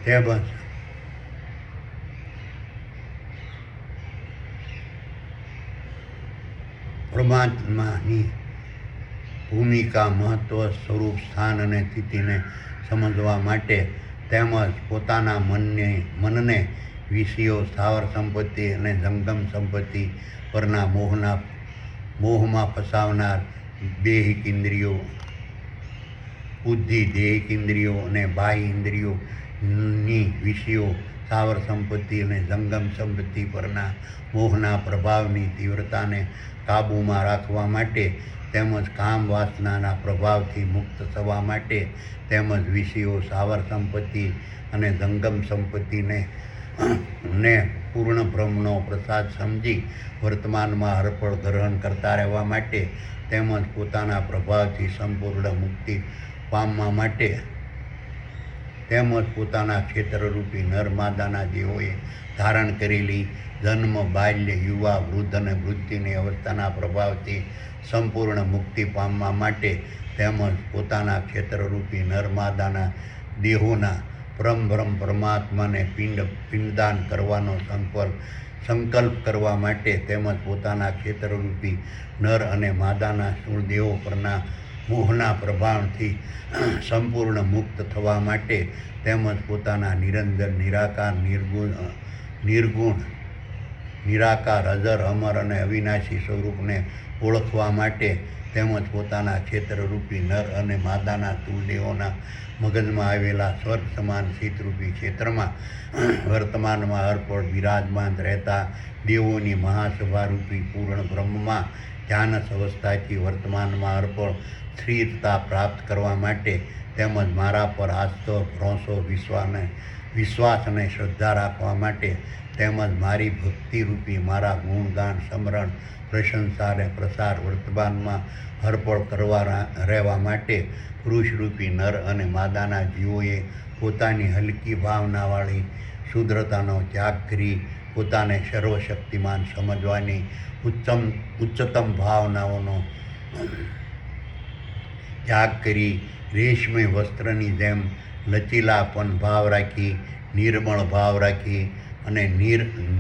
તેમજ પરમાત્માની ભૂમિકા, મહત્વ, સ્વરૂપ, સ્થાન અને સ્થિતિને સમજવા માટે તેમજ પોતાના મનને વિષયો, સ્થાવર સંપત્તિ અને જંગમ સંપત્તિ પરના મોહમાં ફસાવનાર દેહિક ઇન્દ્રિયો, બુદ્ધિ, દેહિક ઇન્દ્રિયો અને બાહ્ય ઇન્દ્રિયોની વિષયો, સ્થાવર સંપત્તિ અને જંગમ સંપત્તિ પરના મોહના પ્રભાવની તીવ્રતાને કાબૂમાં રાખવા માટે તેમજ કામ વાસનાના પ્રભાવથી મુક્ત થવા માટે તેમજ વિષયો, સ્થાવર સંપત્તિ અને જંગમ સંપત્તિને પૂર્ણ બ્રહ્મનો પ્રસાદ સમજી વર્તમાનમાં હરપળ ગ્રહણ કરતા રહેવા માટે તેમજ પોતાના પ્રભાવથી સંપૂર્ણ મુક્તિ પામવા માટે તેમજ પોતાના ક્ષેત્રરૂપી નર માદાના દેહોએ ધારણ કરેલી જન્મ, બાલ્ય, યુવા, વૃદ્ધ અને વૃદ્ધિની અવસ્થાના પ્રભાવથી સંપૂર્ણ મુક્તિ પામવા માટે તેમજ પોતાના ક્ષેત્રરૂપી નર માદાના દેહોના બ્રહ્મ પરમાત્માને પિંડદાન કરવાનો સંકલ્પ કરવા માટે તેમજ પોતાના ક્ષેત્રરૂપી નર અને માદાના સ્થૂળ દેહો પરના મોહના પ્રભાવથી સંપૂર્ણ મુક્ત થવા માટે તેમજ પોતાના નિરંજન, નિરાકાર, નિર્ગુણ, નિરાકાર, અજર, અમર અને અવિનાશી સ્વરૂપને ઓળખવા માટે તેમજ પોતાના ક્ષેત્રરૂપી નર અને માદાના સ્થૂળ દેહોના મગજમાં આવેલા સ્વર્ગ સમાન શીતરૂપી ક્ષેત્રમાં વર્તમાનમાં હરપળ બિરાજમાન રહેતા દેવોની મહાસભારૂપી પૂર્ણ બ્રહ્મમાં ધ્યાનસ્થ અવસ્થાથી વર્તમાનમાં હરપળ સ્થિરતા પ્રાપ્ત કરવા માટે તેમજ મારા પર આસ્થો, ભરોસો, વિશ્વાસ અને શ્રદ્ધા રાખવા માટે તેમજ મારી ભક્તિરૂપી મારા ગુણગાન, સ્મરણ, પ્રશંસા અને પ્રસાર વર્તમાનમાં હરપળ કરવા રહેવા માટે પુરુષરૂપી નર અને માદાના જીવોએ પોતાની હલકી ભાવનાવાળી શુદ્રતાનો ત્યાગ કરી પોતાને સર્વશક્તિમાન સમજવાની ઉચ્ચતમ ભાવનાઓનો ત્યાગ કરી રેશમી વસ્ત્રની જેમ લચીલાપન ભાવ રાખી, નિર્મળ ભાવ રાખી અને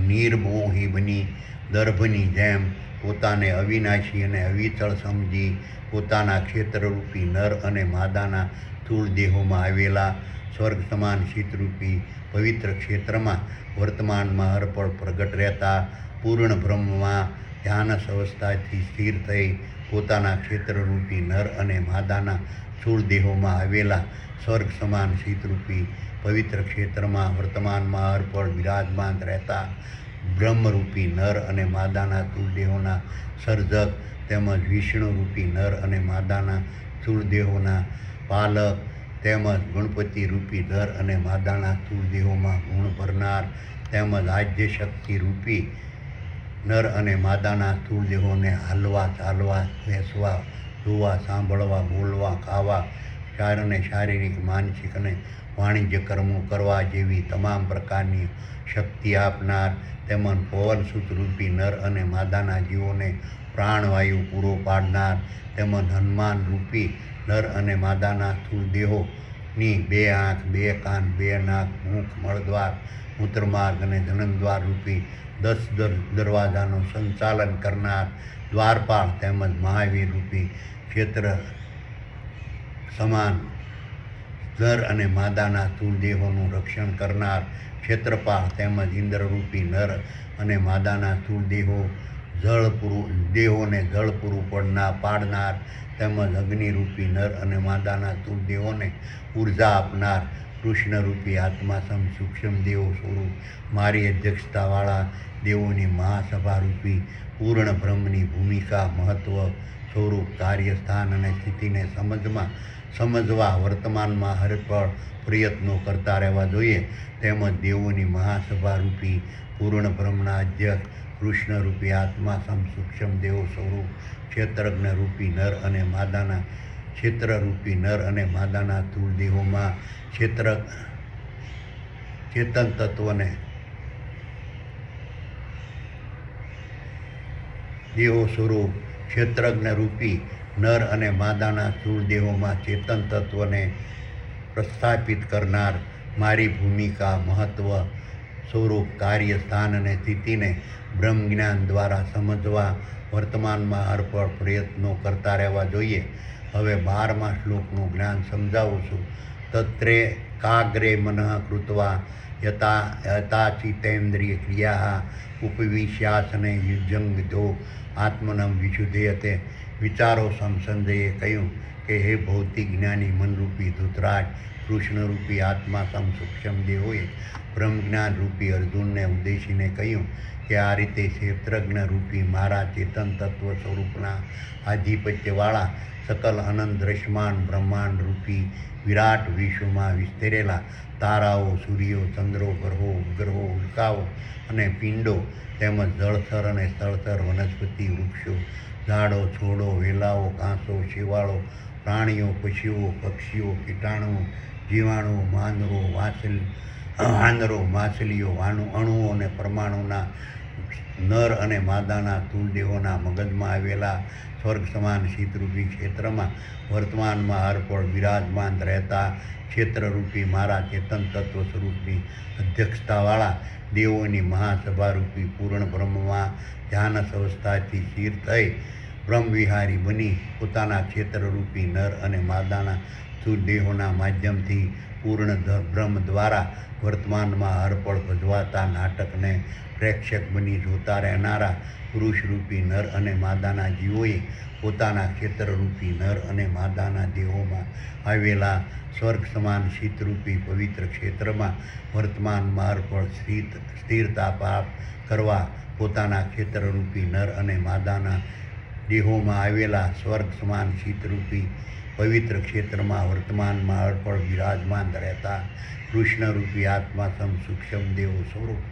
નિર્મોહી બની દર્ભની જેમ પોતાને અવિનાશી અને અવિચળ સમજી પોતાના ક્ષેત્રરૂપી નર અને માદાના સ્થૂળ દેહોમાં આવેલા સ્વર્ગ સમાન શીતરૂપી પવિત્ર ક્ષેત્રમાં વર્તમાનમાં હરપળ પ્રગટ રહેતા પૂર્ણ બ્રહ્મમાં ધ્યાનસ્થ અવસ્થાથી સ્થિર થઈ પોતાના ક્ષેત્રરૂપી નર અને માદાના સ્થૂળ દેહોમાં આવેલા સ્વર્ગ સમાન શીતરૂપી પવિત્ર ક્ષેત્રમાં વર્તમાનમાં હરપળ બિરાજમાન રહેતા બ્રહ્મરૂપી નર અને માદાના સ્થૂળ દેહોના સર્જક તેમજ વિષ્ણુરૂપી નર અને માદાના સ્થૂળ દેહોના પાલક તેમજ ગણપતિરૂપી નર અને માદાના સ્થૂળ દેહોમાં ગુણ ભરનાર તેમજ આદ્ય શક્તિરૂપી નર અને માદાના સ્થૂળ દેહોને હાલવા, ચાલવા, બેસવા, જોવા, સાંભળવા, બોલવા, ખાવા અને શારીરિક, માનસિક અને વાણિજ્ય કર્મો કરવા જેવી તમામ પ્રકારની શક્તિ આપનાર તેમજ પવનસુતરૂપી નર અને માદાના જીવોને પ્રાણવાયુ પૂરો પાડનાર તેમજ હનુમાન રૂપી નર અને માદાના સ્થૂળ દેહોની 2 આંખ, 2 કાન, 2 નાક, મુખ, મળદ્વાર, મૂત્રમાર્ગ અને જનનદ્વાર રૂપી 10 દરવાજાનું સંચાલન કરનાર દ્વારપાળ તેમજ મહાવીર રૂપી ક્ષેત્ર સમાન નર અને માદાના સ્થૂળ દેહોનું રક્ષણ કરનાર ક્ષેત્રપાળ તેમજ ઇન્દ્રરૂપી નર અને માદાના સ્થૂળ દેહોને જળ પૂરું પાડનાર તેમજ અગ્નિરૂપી નર અને માદાના સ્થૂળ દેહોને ઉર્જા આપનાર કૃષ્ણરૂપી આત્મા સૂક્ષ્મ દેવો સ્વરૂપ મારી અધ્યક્ષતાવાળા દેવોની મહાસભારૂપી પૂર્ણ બ્રહ્મની ભૂમિકા, મહત્વ, સ્વરૂપ, કાર્ય, સ્થાન અને સ્થિતિને સમજવા વર્તમાનમાં હરપળ પ્રયત્નો કરતા રહેવા જોઈએ તેમજ દેવોની મહાસભારૂપી પૂર્ણ બ્રહ્મના અધ્યક્ષ કૃષ્ણરૂપી આત્મા સૂક્ષ્મ દેવો સ્વરૂપ ક્ષેત્રજ્ઞરૂપી નર અને માદાના સ્થૂળ દેહોમાં ચેતન તત્વને દેહો સ્વરૂપ ક્ષેત્રજ્ઞ રૂપી નર અને માદાના સ્થૂળ દેહોમાં ચેતન તત્વને પ્રસ્થાપિત કરનાર મારી ભૂમિકા મહત્વ સ્વરૂપ કાર્ય સ્થાન અને સ્થિતિને બ્રહ્મ જ્ઞાન દ્વારા સમજવા વર્તમાનમાં અર્પણ પ્રયત્નો કરતા રહેવા જોઈએ. હવે 12મા શ્લોકનું જ્ઞાન સમજાવું છું. તત્રે કાગ્રે મનઃ કૃત્વા યથાચિતેન્દ્રિય ક્રિયા ઉપવિશ્યાસને યુજંગધો આત્મનમ વિશુદ્ધયતે. વિચારો સંસંજયે કહ્યું કે હે ભૌતિક જ્ઞાની મનરૂપી ધૃતરાજ, કૃષ્ણરૂપી આત્મા સમસૂક્ષ્મ દેહોએ બ્રહ્મજ્ઞાન રૂપી અર્જુનને ઉદ્દેશીને કહ્યું કે આ રીતે ક્ષેત્રજ્ઞ રૂપી મારા ચેતન તત્વ સ્વરૂપના આધિપત્યવાળા સકલ અનંત દ્રશ્યમાન બ્રહ્માંડ રૂપી વિરાટ વિશ્વમાં વિસ્તરેલા તારાઓ, સૂર્યો, ચંદ્રો, ગ્રહો, ઉપગ્રહો, ઉલ્કાઓ અને પિંડો તેમજ જળથર અને સ્થળથર વનસ્પતિ, વૃક્ષો, ઝાડો, છોડો, વેલાઓ, ઘાસો, શેવાળો, પ્રાણીઓ, પશુઓ, પક્ષીઓ, કીટાણુઓ, જીવાણુઓ, વાંદરો, માછલીઓ, અણુઓ અને પરમાણુના નર અને માદાના સ્થૂળ દેહોના મગજમાં આવેલા સ્વર્ગ સમાન શીતરૂપી ક્ષેત્રમાં વર્તમાનમાં અર્પણ બિરાજમાન રહેતા ક્ષેત્રરૂપી મારા ચેતન તત્વ સ્વરૂપની અધ્યક્ષતાવાળા દેવોની મહાસભારૂપી પૂર્ણ બ્રહ્મમાં ધ્યાન અવસ્થાથી સ્થિર થઈ બ્રહ્મવિહારી બની પોતાના ક્ષેત્રરૂપી નર અને માદાના સ્થૂળ દેહોના માધ્યમથી પૂર્ણ બ્રહ્મ દ્વારા વર્તમાનમાં અર્પણ ભજવાતા નાટકને પ્રેક્ષક બની જોતા રહેનારા પુરુષરૂપી નર અને માદાના જીવોએ પોતાના ક્ષેત્રરૂપી નર અને માદાના દેહોમાં આવેલા સ્વર્ગ સમાન શીતરૂપી પવિત્ર ક્ષેત્રમાં વર્તમાનમાં અર્પણ સ્થિરતા પ્રાપ્ત કરવા પોતાના ક્ષેત્રરૂપી નર અને માદાના દેહોમાં આવેલા સ્વર્ગ સમાન શીતરૂપી પવિત્ર ક્ષેત્રમાં વર્તમાનમાં અર્પણ બિરાજમાન રહેતા કૃષ્ણરૂપી આત્મા સમસૂક્ષ્મ દેવો સ્વરૂપ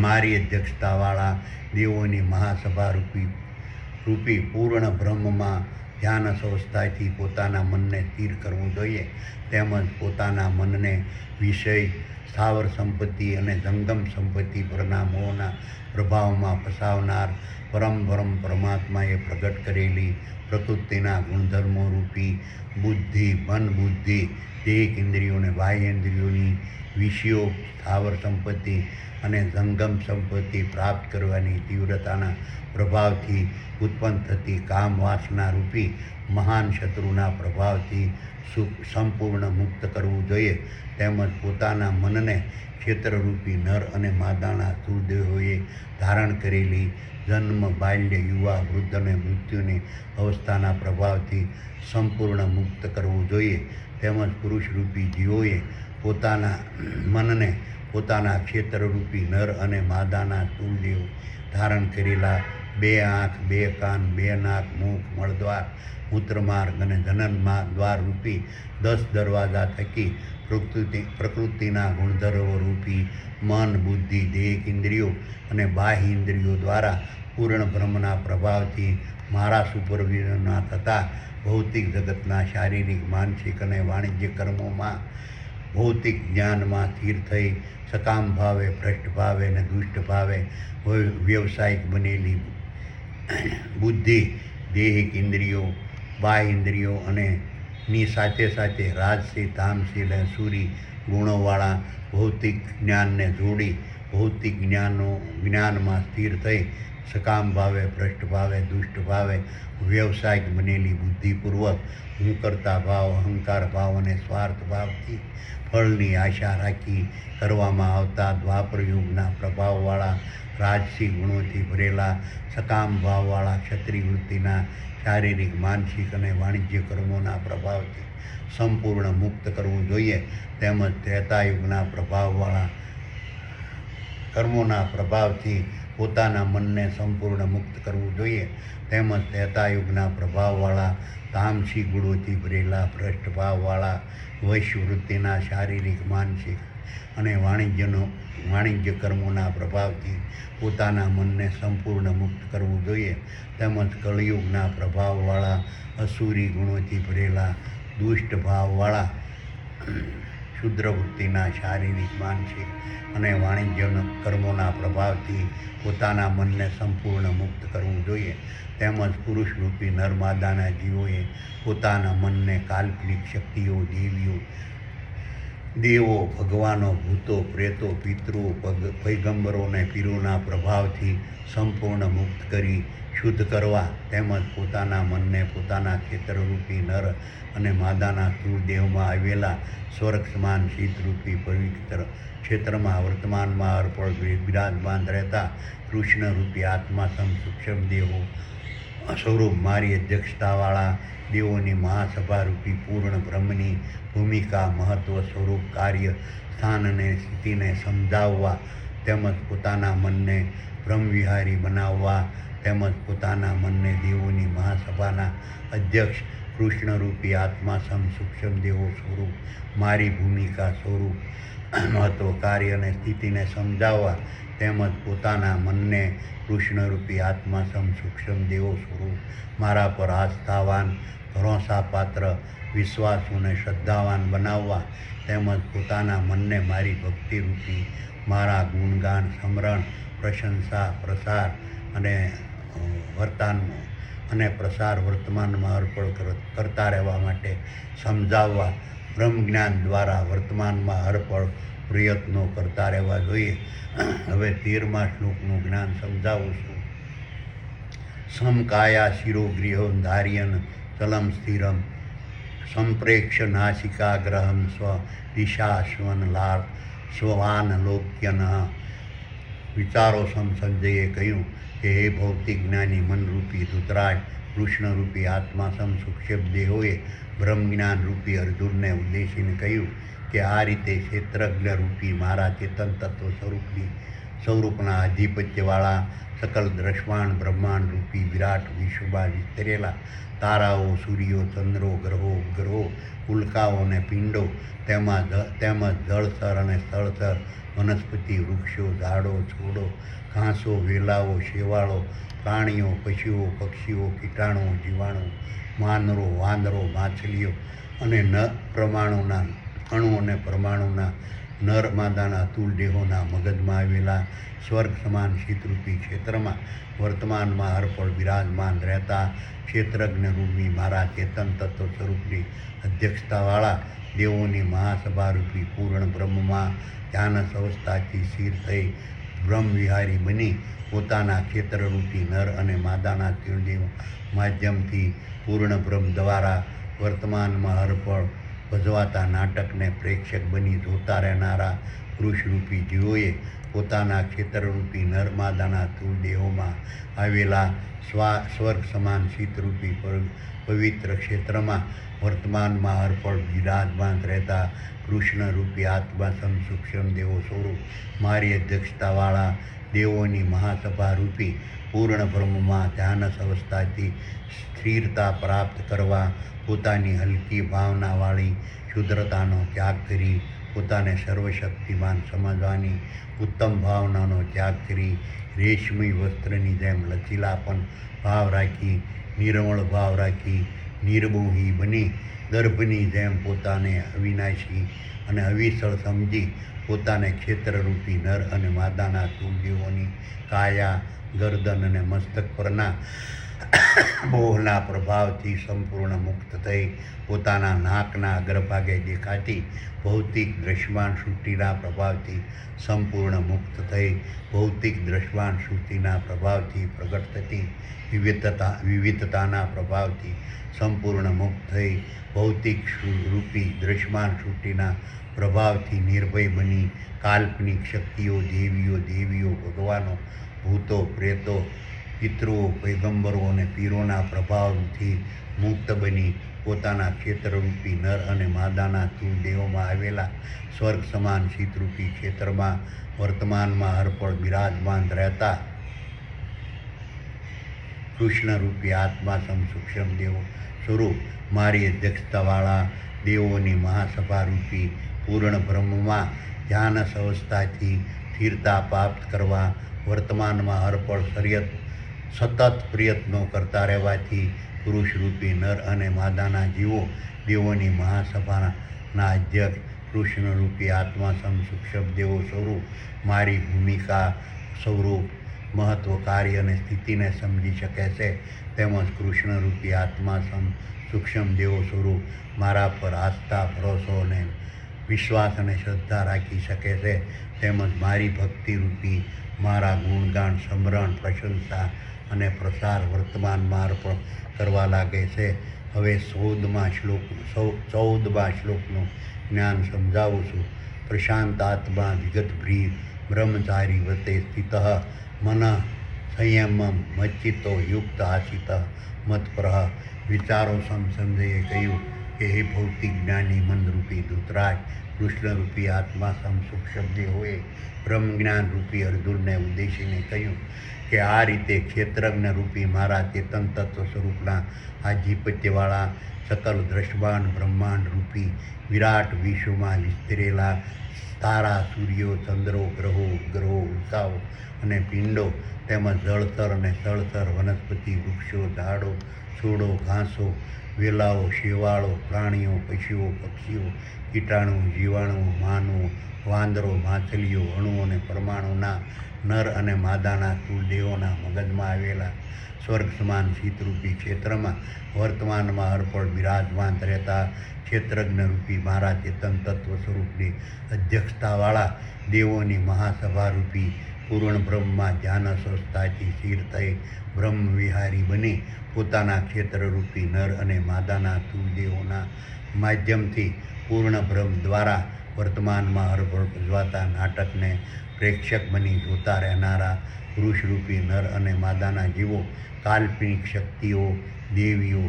મારી અધ્યક્ષતાવાળા દેવોની મહાસભા રૂપી પૂર્ણ બ્રહ્મમાં ધ્યાન અવસ્થાથી પોતાના મનને સ્થિર કરવું જોઈએ. તેમજ પોતાના મનને વિષય, સ્થાવર સંપત્તિ અને જંગમ સંપત્તિ પરના મોહના પ્રભાવમાં ફસાવનાર પરમ પરમાત્માએ પ્રગટ કરેલી પ્રકૃતિના ગુણધર્મો રૂપી બુદ્ધિ, મન બુદ્ધિ, દેહ ઇન્દ્રિયો અને બાહ્ય ઇન્દ્રિયોની વિષયો, સ્થાવર સંપત્તિ અને જંગમ સંપત્તિ પ્રાપ્ત કરવાની તીવ્રતાના પ્રભાવથી ઉત્પન્ન થતી કામ વાસના રૂપી મહાન શત્રુના પ્રભાવથી સંપૂર્ણ મુક્ત કરવું જોઈએ. તેમજ પોતાના મનને ક્ષેત્રરૂપી નર અને માદાના સ્થૂળ દેહોએ ધારણ કરેલી જન્મ, બાલ્ય, યુવા, વૃદ્ધ અને મૃત્યુની અવસ્થાના પ્રભાવથી સંપૂર્ણ મુક્ત કરવું જોઈએ. તેમજ પુરુષરૂપી જીવોએ પોતાના મનને પોતાના ક્ષેત્રરૂપી નર અને માદાના સ્થૂળ દેહો ધારણ કરેલા 2 આંખ, 2 કાન, 2 નાક, મુખ, મળદ્વાર, મૂત્રમાર્ગ અને જનન દ્વાર રૂપી 10 દરવાજા થકી પ્રકૃતિના ગુણધર્મો રૂપી મન, બુદ્ધિ, દેહ ઇન્દ્રિયો અને બાહ્ય ઇન્દ્રિયો દ્વારા પૂર્ણ બ્રહ્મના પ્રભાવથી મારા સુપરવિઝનના થતા ભૌતિક જગતના શારીરિક, માનસિક અને વાણિજ્ય કર્મોમાં ભૌતિક જ્ઞાનમાં સ્થિર થઈ સકામ ભાવે, ભ્રષ્ટ ભાવે અને દુષ્ટ ભાવે વ્યવસાયિક બનેલી બુદ્ધિ, દેહિક ઇન્દ્રિયો, બાહ્ય ઇન્દ્રિયો અને ની સાથે સાથે રાજસી, તામસી અને સુરી ગુણોવાળા ભૌતિક જ્ઞાનને જોડી ભૌતિક જ્ઞાનમાં સ્થિર થઈ સકામ ભાવે, ભ્રષ્ટ ભાવે, દુષ્ટ ભાવે વ્યવસાયિક બનેલી બુદ્ધિપૂર્વક હું કરતા ભાવ, અહંકાર ભાવ અને સ્વાર્થ ભાવથી ફળની આશા રાખી કરવામાં આવતા દ્વાપર યુગના પ્રભાવવાળા રાજસી ગુણોથી ભરેલા સકામ ભાવવાળા ક્ષત્રિય વૃત્તિના શારીરિક, માનસિક અને વાણિજ્ય કર્મોના પ્રભાવથી સંપૂર્ણ મુક્ત કરવું જોઈએ. તેમજ ત્રેતાયુગના પ્રભાવવાળા કર્મોના પ્રભાવથી પોતાના મનને સંપૂર્ણ મુક્ત કરવું જોઈએ. તેમજ ત્રેતાયુગના પ્રભાવવાળા તામસી ગુણોથી ભરેલા ભ્રષ્ટ ભાવવાળા વૈશ્યવૃત્તિના શારીરિક, માનસિક અને વાણિજ્ય કર્મોના પ્રભાવથી પોતાના મનને સંપૂર્ણ મુક્ત કરવું જોઈએ. તેમજ કળિયુગના પ્રભાવવાળા અસુરી ગુણોથી ભરેલા દુષ્ટ ભાવવાળા શુદ્ર વૃત્તિના શારીરિક માનસિક અને વાણિજ્ય કર્મોના પ્રભાવથી પોતાના મનને સંપૂર્ણ મુક્ત કરવું જોઈએ. તેમજ પુરુષરૂપી નરમાદાના જીવોએ પોતાના મનને કાલ્પનિક શક્તિઓ, દેવો, ભગવાનો, ભૂતો, પ્રેતો, પિતૃઓ, પૈગંબરો અને પીરોના પ્રભાવથી સંપૂર્ણ મુક્ત કરી શુદ્ધ કરવા, તેમજ પોતાના મનને પોતાના ક્ષેત્રરૂપી નર અને માદાના સ્થૂળ દેહમાં આવેલા સ્વર્ગ સમાન શીતરૂપી પવિત્ર ક્ષેત્રમાં વર્તમાનમાં અર્પણ બિરાજમાન રહેતા કૃષ્ણરૂપી આત્મા સૂક્ષ્મ દેહો સ્વરૂપ મારી અધ્યક્ષતાવાળા દેવોની મહાસભારૂપી પૂર્ણ બ્રહ્મની ભૂમિકા, મહત્વ, સ્વરૂપ, કાર્ય, સ્થાન અને સ્થિતિને સમજાવવા, તેમજ પોતાના મનને બ્રહ્મવિહારી બનાવવા, તેમજ પોતાના મનને દેવોની મહાસભાના અધ્યક્ષ કૃષ્ણરૂપી આત્મા સૂક્ષ્મ દેવો સ્વરૂપ મારી ભૂમિકા, સ્વરૂપ, મહત્વ, કાર્ય અને સ્થિતિને સમજાવવા, તેમજ પોતાના મનને કૃષ્ણરૂપી આત્મા સૂક્ષ્મ દેવો સ્વરૂપ મારા પર આસ્થાવાન, ભરોસાપાત્ર, વિશ્વાસુ અને શ્રદ્ધાવાન બનાવવા, તેમજ પોતાના મનને મારી ભક્તિરૂપી મારા ગુણગાન, સ્મરણ, પ્રશંસા, પ્રસાર અને વર્તમાનમાં અર્પણ કરતા રહેવા માટે સમજાવવા, બ્રહ્મજ્ઞાન દ્વારા વર્તમાનમાં અર્પણ પ્રયત્નો કરતા રહેવા જોઈએ. હવે 13મા શ્લોકનું જ્ઞાન સમજાવું છું. સમકાયા શિરોગૃહં ધાર્યન ચલમ સ્થિરમ સંપ્રેક્ષ્ય નાસિકાગ્રહં સ્વાનલોક્યન. વિચારો સંજયે કહ્યું કે હે ભૌતિક જ્ઞાની મનરૂપી ધૃતરાજ, કૃષ્ણરૂપી આત્મા સૂક્ષ્મ દેહોએ બ્રહ્મજ્ઞાનરૂપી અર્જુનને ઉદ્દેશીને કહ્યું કે આ રીતે ક્ષેત્રજ્ઞરૂપી મારા ચેતન તત્વ સ્વરૂપના આધિપત્યવાળા સકલ દ્રશ્વાણ બ્રહ્માંડરૂપી વિરાટ વિશ્વમાં વિસ્તરેલા તારાઓ, સૂર્યો, ચંદ્રો, ગ્રહો, ઉપગ્રહો, ઉલ્કાઓ અને પિંડો, તેમજ જળચર અને સ્થળચર, વનસ્પતિ, વૃક્ષો, ઝાડો, છોડો, ઘાસો, વેલાઓ, શેવાળો, પ્રાણીઓ, પશુઓ, પક્ષીઓ, કીટાણુઓ, જીવાણુઓ, માનરો, વાંદરો, માછલીઓ અને અણુ અને પરમાણુના નર માદાના અતુલ દેહોના મગજમાં આવેલા સ્વર્ગ સમાન શીતરૂપી ક્ષેત્રમાં વર્તમાનમાં અર્પણ બિરાજમાન રહેતા ક્ષેત્રજ્ઞરૂપી મારા ચેતન તત્વ સ્વરૂપની અધ્યક્ષતાવાળા દેવોની મહાસભારૂપી પૂર્ણ બ્રહ્મમાં ધ્યાનસ અવસ્થાથી સ્થિર થઈ બ્રહ્મવિહારી બની પોતાના ક્ષેત્રરૂપી નર અને માદાના તીર્ણદેવ માધ્યમથી પૂર્ણ બ્રહ્મ દ્વારા વર્તમાનમાં અર્પણ ભજવાતા નાટકને પ્રેક્ષક બની જોતા રહેનારા પુરુષરૂપી જીવોએ પોતાના ક્ષેત્રરૂપી નરમાદાના સ્થૂળ દેહોમાં આવેલા સ્વર્ગ સમાન શીતરૂપી પવિત્ર ક્ષેત્રમાં વર્તમાનમાં અર્પણ બિરાજમાન રહેતા કૃષ્ણરૂપી આત્મા સૂક્ષ્મ દેવો સ્વરૂપ મારી અધ્યક્ષતાવાળા દેવોની મહાસભારૂપી પૂર્ણ બ્રહ્મમાં ધ્યાનસ અવસ્થાથી સ્થિરતા પ્રાપ્ત કરવા પોતાની હલકી ભાવનાવાળી શુદ્રતાનો ત્યાગ કરી પોતાને સર્વશક્તિમાન સમજવાની ઉત્તમ ભાવનાનો ત્યાગ કરી રેશમી વસ્ત્રની જેમ લચીલાપન ભાવ રાખી, નિર્મળ ભાવ રાખી, નિર્મોહી બની દર્ભની જેમ પોતાને અવિનાશી અને અવિસળ સમજી પોતાને ક્ષેત્રરૂપી નર અને માદાના સ્થૂળદેવોની કાયા, ગરદન અને મસ્તક પરના મોહના પ્રભાવથી સંપૂર્ણ મુક્ત થઈ પોતાના નાકના અગ્રભાગે દેખાતી ભૌતિક દ્રશ્યમાન સૃષ્ટિના પ્રભાવથી સંપૂર્ણ મુક્ત થઈ ભૌતિક દ્રશ્યમાન સૃષ્ટિના પ્રભાવથી પ્રગટ થતી વિવિધતાના પ્રભાવથી સંપૂર્ણ મુક્ત થઈ ભૌતિક રૂપી દ્રશ્યમાન સૃષ્ટિના પ્રભાવથી નિર્ભય બની કાલ્પનિક શક્તિઓ, દેવીઓ, ભગવાનો, ભૂતો, પ્રેતો, પિતૃઓ, પૈગંબરો અને પીરોના પ્રભાવથી મુક્ત બની પોતાના ક્ષેત્રરૂપી નર અને માદાના સ્થૂળ દેહોમાં આવેલા સ્વર્ગ સમાન શીતરૂપી ક્ષેત્રમાં વર્તમાનમાં અર્પણ બિરાજમાન રહેતા કૃષ્ણરૂપી આત્મા સૂક્ષ્મ દેવો સ્વરૂપ મારી અધ્યક્ષતાવાળા દેવોની મહાસભારૂપી પૂર્ણ બ્રહ્મમાં ધ્યાનસ અવસ્થાથી સ્થિરતા પ્રાપ્ત કરવા વર્તમાનમાં અર્પણ સતત પ્રયત્નો કરતા રહેવાથી પુરુષરૂપી નર અને માદાના જીવો દેવોની મહાસભાના અધ્યક્ષ કૃષ્ણરૂપી આત્મા સૂક્ષ્મ દેવો સ્વરૂપ મારી ભૂમિકા સ્વરૂપ મહત્વ કાર્ય અને સ્થિતિને સમજી શકે છે, તેમજ કૃષ્ણરૂપી આત્મા સૂક્ષ્મ દેવો સ્વરૂપ મારા પર આસ્થા ભરોસો અને વિશ્વાસ અને શ્રદ્ધા રાખી શકે છે, તેમજ મારી ભક્તિરૂપી મારા ગુણગાન સ્મરણ પ્રશંસા અને પ્રસાર વર્તમાનમાં અર્પણ કરવા લાગે છે. હવે 14મા શ્લોકનું જ્ઞાન સમજાવું છું. પ્રશાંત આત્મા વિગતભ્રી બ્રહ્મચારી વતે સ્થિત મન સંયમમ મચ્ચિતો યુક્ત આસિત મત્પરઃ. વિચારો સમસંજયે કહ્યું કે હે ભૌતિક જ્ઞાની મનરૂપી ધૃતરાજ, કૃષ્ણરૂપી આત્મા સૂક્ષ્મ દેવોએ બ્રહ્મજ્ઞાન રૂપી અર્જુનને ઉદ્દેશીને કહ્યું કે આ રીતે ક્ષેત્રજ્ઞ રૂપી મારા ચેતન તત્વ સ્વરૂપના આધિપત્યવાળા સકલ દ્રષ્ટવાન બ્રહ્માંડ રૂપી વિરાટ વિશ્વમાં વિસ્તરેલા તારા, સૂર્યો, ચંદ્રો, ગ્રહો, ઉપગ્રહો, ઉલ્કાઓ અને પિંડો તેમજ જળચર અને સ્થળચર વનસ્પતિ, વૃક્ષો, ઝાડો, છોડો, ઘાસો, વેલાઓ, શેવાળો, પ્રાણીઓ, પશુઓ, પક્ષીઓ, કીટાણુઓ, જીવાણુઓ, માનવો, વાંદરો, માછલીઓ, અણુઓ અને પરમાણુના નર અને માદાના સ્થૂળદેહોના મગજમાં આવેલા સ્વર્ગ સમાન શીતરૂપી ક્ષેત્રમાં વર્તમાનમાં હરપળ બિરાજમાન રહેતા ક્ષેત્રજ્ઞરૂપી મારા ચેતન તત્વ સ્વરૂપની અધ્યક્ષતાવાળા દેવોની મહાસભારૂપી પૂર્ણ બ્રહ્મમાં ધ્યાન સ્વસ્થતાથી સ્થિર થઈ બ્રહ્મ વિહારી બની પોતાના ક્ષેત્રરૂપી નર અને માદાના સ્થૂળદેહોના માધ્યમથી પૂર્ણ બ્રહ્મ દ્વારા વર્તમાનમાં હરપળ ભજવાતા નાટકને પ્રેક્ષક બની જોતા રહેનારા પુરુષરૂપી નર અને માદાના જીવો કાલ્પનિક શક્તિઓ, દેવીઓ,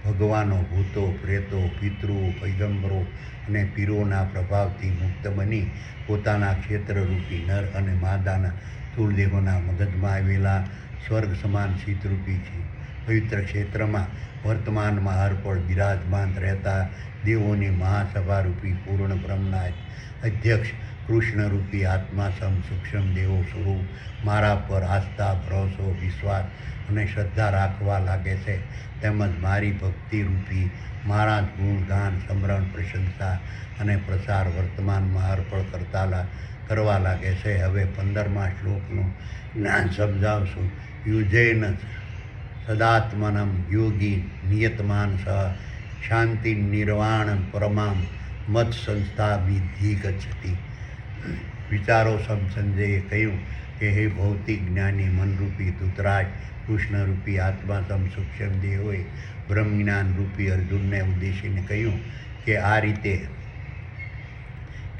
ભગવાનો, ભૂતો, પ્રેતો, પિતૃઓ, પૈગંબરો અને પીરોના પ્રભાવથી મુક્ત બની પોતાના ક્ષેત્રરૂપી નર અને માદાના સ્થૂળદેહોના મગજમાં આવેલા સ્વર્ગ સમાન શીતરૂપી છે પવિત્ર ક્ષેત્રમાં વર્તમાનમાં હરપળ બિરાજમાન રહેતા દેવોની મહાસભારૂપી પૂર્ણ બ્રહ્મના અધ્યક્ષ કૃષ્ણરૂપી આત્મા સૂક્ષ્મ દેવો સ્વરૂપ મારા પર આસ્થા ભરોસો વિશ્વાસ અને શ્રદ્ધા રાખવા લાગે છે, તેમજ મારી ભક્તિરૂપી મારા ગુણગાન સ્મરણ પ્રશંસા અને પ્રસાર વર્તમાનમાં અર્પણ કરવા લાગે છે. હવે 15મા શ્લોકનું જ્ઞાન સમજાવશું. યુજેન સદાત્મનમ યોગી નિયતમાનસ શાંતિ નિર્વાણ પરમામ મત સંસ્થા વિધિ ગચ્છતિ. વિચારો સમસંજયે કહ્યું કે હે ભૌતિક જ્ઞાની મનરૂપી ધૃતરાજ, કૃષ્ણરૂપી આત્મા સૂક્ષ્મ દેવોએ બ્રહ્મજ્ઞાન રૂપી અર્જુનને ઉદ્દેશીને કહ્યું કે આ રીતે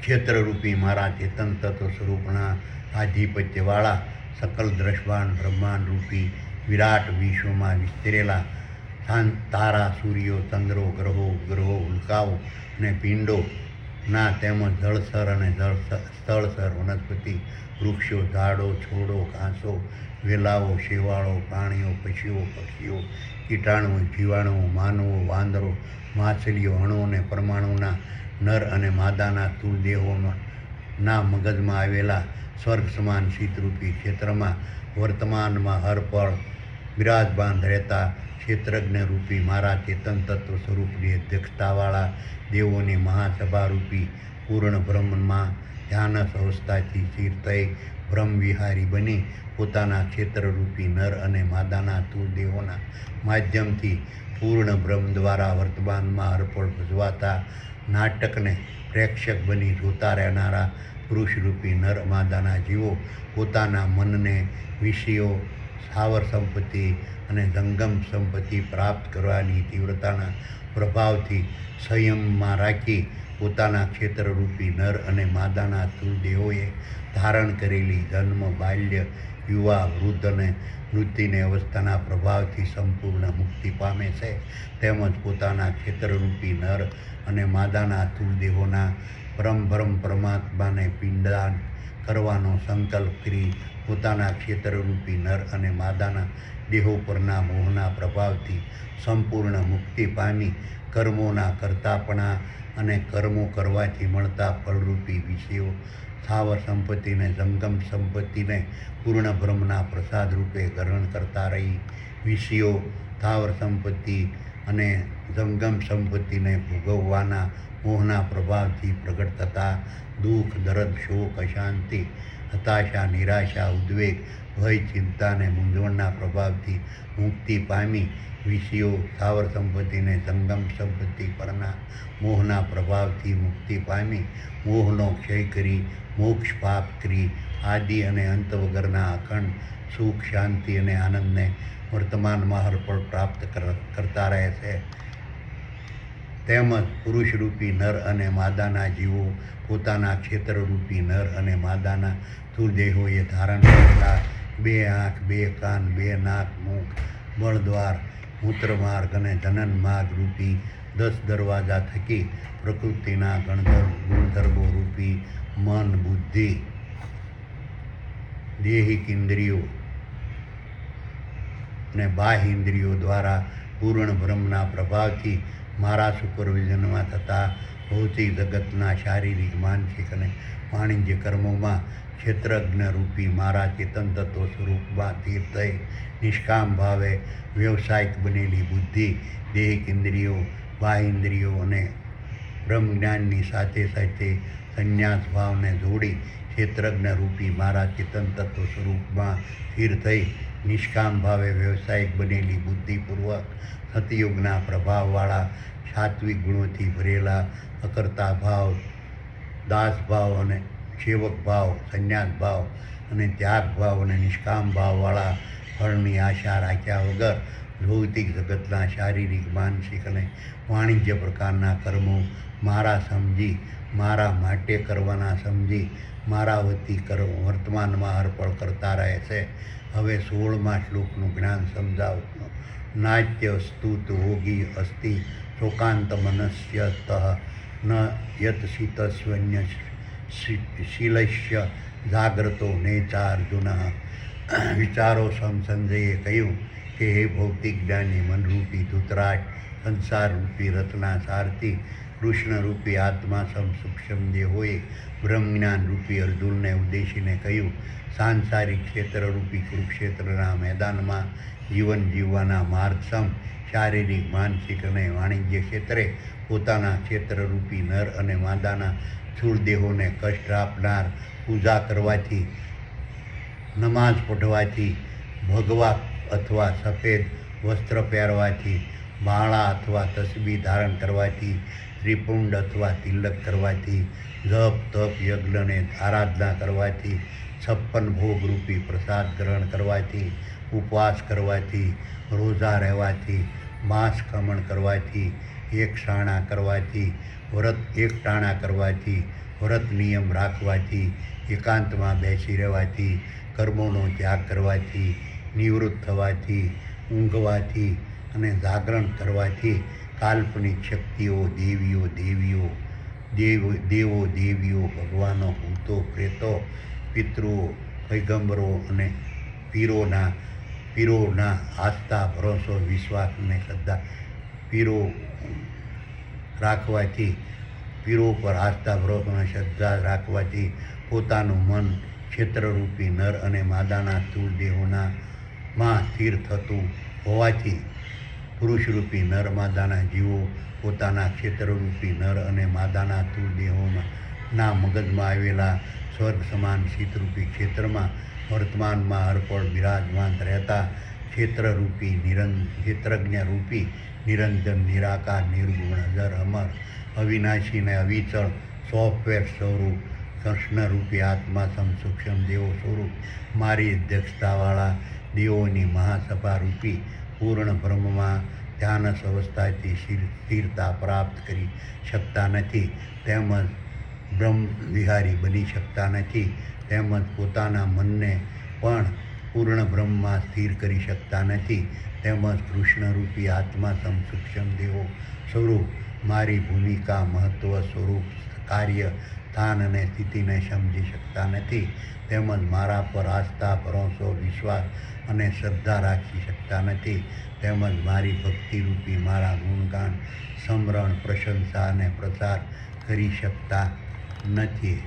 ક્ષેત્રરૂપી મારા ચેતન તત્વ સ્વરૂપના આધિપત્યવાળા સકલ દ્રષ્ટવાન બ્રહ્માંડ રૂપી વિરાટ વિશ્વમાં વિસ્તરેલા તારા, સૂર્યો, ચંદ્રો, ગ્રહો, ઉપગ્રહો, ઉલ્કાઓ અને પિંડોના તેમજ જળચર અને સ્થળચર વનસ્પતિ, વૃક્ષો, ઝાડો, છોડો, ઘાસો, વેલાઓ, શેવાળો, પ્રાણીઓ, પશુઓ, પક્ષીઓ, કીટાણુઓ, જીવાણુઓ, માનવો, વાંદરો, માછલીઓ, અણુ અને પરમાણુના નર અને માદાના સ્થૂળદેહોના મગજમાં આવેલા સ્વર્ગ સમાન શીતરૂપી ક્ષેત્રમાં વર્તમાનમાં હરપળ બિરાજમાન રહેતા ક્ષેત્રજ્ઞરૂપી મારા ચેતન તત્વ સ્વરૂપની અધ્યક્ષતાવાળા દેવોની મહાસભારૂપી પૂર્ણ બ્રહ્મમાં ધ્યાન અવસ્થાથી સ્થિર થઈ બ્રહ્મ વિહારી બની પોતાના ક્ષેત્રરૂપી નર અને માદાના સ્થૂળદેહોના માધ્યમથી પૂર્ણ બ્રહ્મ દ્વારા વર્તમાનમાં હરપળ ભજવાતા નાટકને પ્રેક્ષક બની જોતા રહેનારા પુરુષરૂપી નર માદાના જીવો પોતાના મનને વિષયો, સ્થાવર સંપત્તિ અને જંગમ સંપત્તિ પ્રાપ્ત કરવાની તીવ્રતાના પ્રભાવથી સંયમમાં રાખી પોતાના ક્ષેત્રરૂપી નર અને માદાના સ્થૂળદેહોએ ધારણ કરેલી જન્મ, બાલ્ય, યુવા, વૃદ્ધ અને મૃત્યુની અવસ્થાના પ્રભાવથી સંપૂર્ણ મુક્તિ પામે છે, તેમજ પોતાના ક્ષેત્રરૂપી નર અને માદાના સ્થૂળદેહોના પરમબ્રહ્મ પરમાત્માને પિંડદાન કરવાનો સંકલ્પ કરી પોતાના ક્ષેત્રરૂપી નર અને માદાના દેહો પરના મોહના પ્રભાવથી સંપૂર્ણ મુક્તિ પામી કર્મોના કરતાપણા અને કર્મો કરવાથી મળતા ફળરૂપી વિષયો, સ્થાવર સંપત્તિને, જંગમ સંપત્તિને પૂર્ણ બ્રહ્મના પ્રસાદ રૂપે ગ્રહણ કરતા રહી વિષયો, સ્થાવર સંપત્તિ અને જંગમ સંપત્તિને ભોગવવાના મોહના પ્રભાવથી પ્રગટ થતા દુઃખ, દર્દ, શોક, અશાંતિ, હતાશા, નિરાશા, ઉદ્વેગ, ભય, ચિંતા અને મૂંઝવણના પ્રભાવથી મુક્તિ પામી વિષયો, સ્થાવર સંપત્તિને જંગમ સંપત્તિ પરના મોહના પ્રભાવથી મુક્તિ પામી મોહનો ક્ષય કરી મોક્ષ પ્રાપ્ત કરી આદિ અને અંત વગરના અખંડ સુખ, શાંતિ અને આનંદને વર્તમાનમાં હરપળ પ્રાપ્ત કરતા રહે છે. તેમજ પુરુષરૂપી નર અને માદાના જીવો પોતાના ક્ષેત્રરૂપી નર અને માદાના સ્થૂળદેહોએ ધારણ કરેલા 2 આંખ, 2 કાન, 2 નાક, મુખ, મળદ્વાર, મૂત્રમાર્ગ અને જનન માર્ગ રૂપી 10 દરવાજા થકી પ્રકૃતિના ગુણધર્મો રૂપી મન, બુદ્ધિ, દૈહિક ઇન્દ્રિયો અને બાહ્ય ઇન્દ્રિયો દ્વારા પૂર્ણ બ્રહ્મના પ્રભાવથી મારા સુપરવિઝનમાં થતા ભૌતિક જગતના શારીરિક, માનસિક અને વાણિજ્ય કર્મોમાં ક્ષેત્રજ્ઞ રૂપી મારા ચેતન તત્વ સ્વરૂપમાં સ્થિર થઈ નિષ્કામ ભાવે વ્યવસાયિક બનેલી બુદ્ધિ, દૈહિક ઇન્દ્રિયો, બાહ્ય ઇન્દ્રિયો અને બ્રહ્મજ્ઞાનની સાથે સાથે સંન્યાસ ભાવને જોડી ક્ષેત્રજ્ઞ રૂપી મારા ચેતન તત્વ સ્વરૂપમાં સ્થિર થઈ નિષ્કામ ભાવે વ્યવસાયિક બનેલી બુદ્ધિપૂર્વક સતયુગના પ્રભાવવાળા સાત્વિક ગુણોથી ભરેલા અકર્તા ભાવ, દાસ ભાવ અને સેવક ભાવ, સંન્યાસ ભાવ અને ત્યાગ ભાવ અને નિષ્કામ ભાવવાળા ફળની આશા રાખ્યા વગર ભૌતિક જગતના શારીરિક, માનસિક અને વાણિજ્ય પ્રકારના કર્મો મારા સમજી, મારા માટે કરવાના સમજી મારા વતી વર્તમાનમાં અર્પણ કરતા રહે છે. હવે 16મા શ્લોકનું જ્ઞાન સમજાવતો. નાટ્ય સ્તુત હોગી અસ્તિ શોકાંત મનસ્યતઃ ન યત શીતસ્વન્ય શીલસ્ય જાગ્રતો નેચાર્જુન. વિચારો સંજયે કહ્યું કે હે ભૌતિક જ્ઞાની મનરૂપી ધૃતરાષ્ટ્ર, સંસારરૂપી રત્ના સારથી કૃષ્ણરૂપી આત્મા સૂક્ષ્મ દેહોએ બ્રહ્મજ્ઞાન રૂપી અર્જુનને ઉદ્દેશીને કહ્યું, સાંસારિક ક્ષેત્રરૂપી કુરુક્ષેત્રના મેદાનમાં જીવન જીવવાના માર્ગસમ શારીરિક, માનસિક અને વાણિજ્ય ક્ષેત્રે પોતાના ક્ષેત્રરૂપી નર અને માદાના સ્થૂળ દેહોને કષ્ટ આપનાર પૂજા કરવાથી, નમાઝ પઢવાથી, ભગવા અથવા સફેદ વસ્ત્ર પહેરવાથી, માળા અથવા તસબી ધારણ કરવાથી, ત્રિપુંડ અથવા તિલક કરવાથી, જપ, તપ, યજ્ઞ અને આરાધના કરવાથી, 56 ભોગરૂપી પ્રસાદ ગ્રહણ કરવાથી, ઉપવાસ કરવાથી, રોજા રહેવાથી, માંસ ખમણ કરવાથી, એક ટાણા કરવાથી, વ્રત નિયમ રાખવાથી, એકાંતમાં બેસી રહેવાથી, કર્મોનો ત્યાગ કરવાથી, નિવૃત્ત થવાથી, ઊંઘવાથી અને જાગરણ કરવાથી કાલ્પનિક શક્તિઓ, દેવો દેવીઓ, ભગવાનો, ભૂતો, પ્રેતો, પિતૃઓ, પૈગંબરો અને પીરોના આસ્થા, ભરોસો, વિશ્વાસ અને શ્રદ્ધા પીરો પર આસ્થા, ભરોસો અને શ્રદ્ધા રાખવાથી પોતાનું મન ક્ષેત્રરૂપી નર અને માદાના સ્થૂળ દેહોમાં સ્થિર થતું હોવાથી પુરુષરૂપી નર માદાના જીવો પોતાના ક્ષેત્રરૂપી નર અને માદાના સ્થૂળ દેહોના મગજમાં આવેલા સ્વર્ગ સમાન શીતરૂપી ક્ષેત્રમાં વર્તમાનમાં અર્પણ બિરાજમાન રહેતા ક્ષેત્રજ્ઞ રૂપી નિરંજન, નિરાકાર, નિર્ગુણ, અજર, અમર, અવિનાશી અને અવિચળ સોફ્ટવેર સ્વરૂપ કૃષ્ણરૂપી આત્મા સૂક્ષ્મ દેવો સ્વરૂપ મારી અધ્યક્ષતાવાળા દેવોની મહાસભા રૂપી પૂર્ણ બ્રહ્મમાં ધ્યાનસ અવસ્થાથી સ્થિરતા પ્રાપ્ત કરી શકતા નથી, તેમજ બ્રહ્મવિહારી બની શકતા નથી, તેમજ પોતાના મનને પણ પૂર્ણ બ્રહ્મમાં સ્થિર કરી શકતા નથી, તેમજ કૃષ્ણરૂપી આત્મા સૂક્ષ્મ દેવો સ્વરૂપ મારી ભૂમિકા, મહત્વ, સ્વરૂપ, કાર્ય, સ્થાન અને સ્થિતિને સમજી શકતા નથી, તેમજ મારા પર આસ્થા, ભરોસો, વિશ્વાસ અને શ્રદ્ધા રાખી શકતા નથી, તેમજ મારી ભક્તિરૂપી મારા ગુણગાન, સ્મરણ, પ્રશંસા અને પ્રચાર કરી શકતા નથી.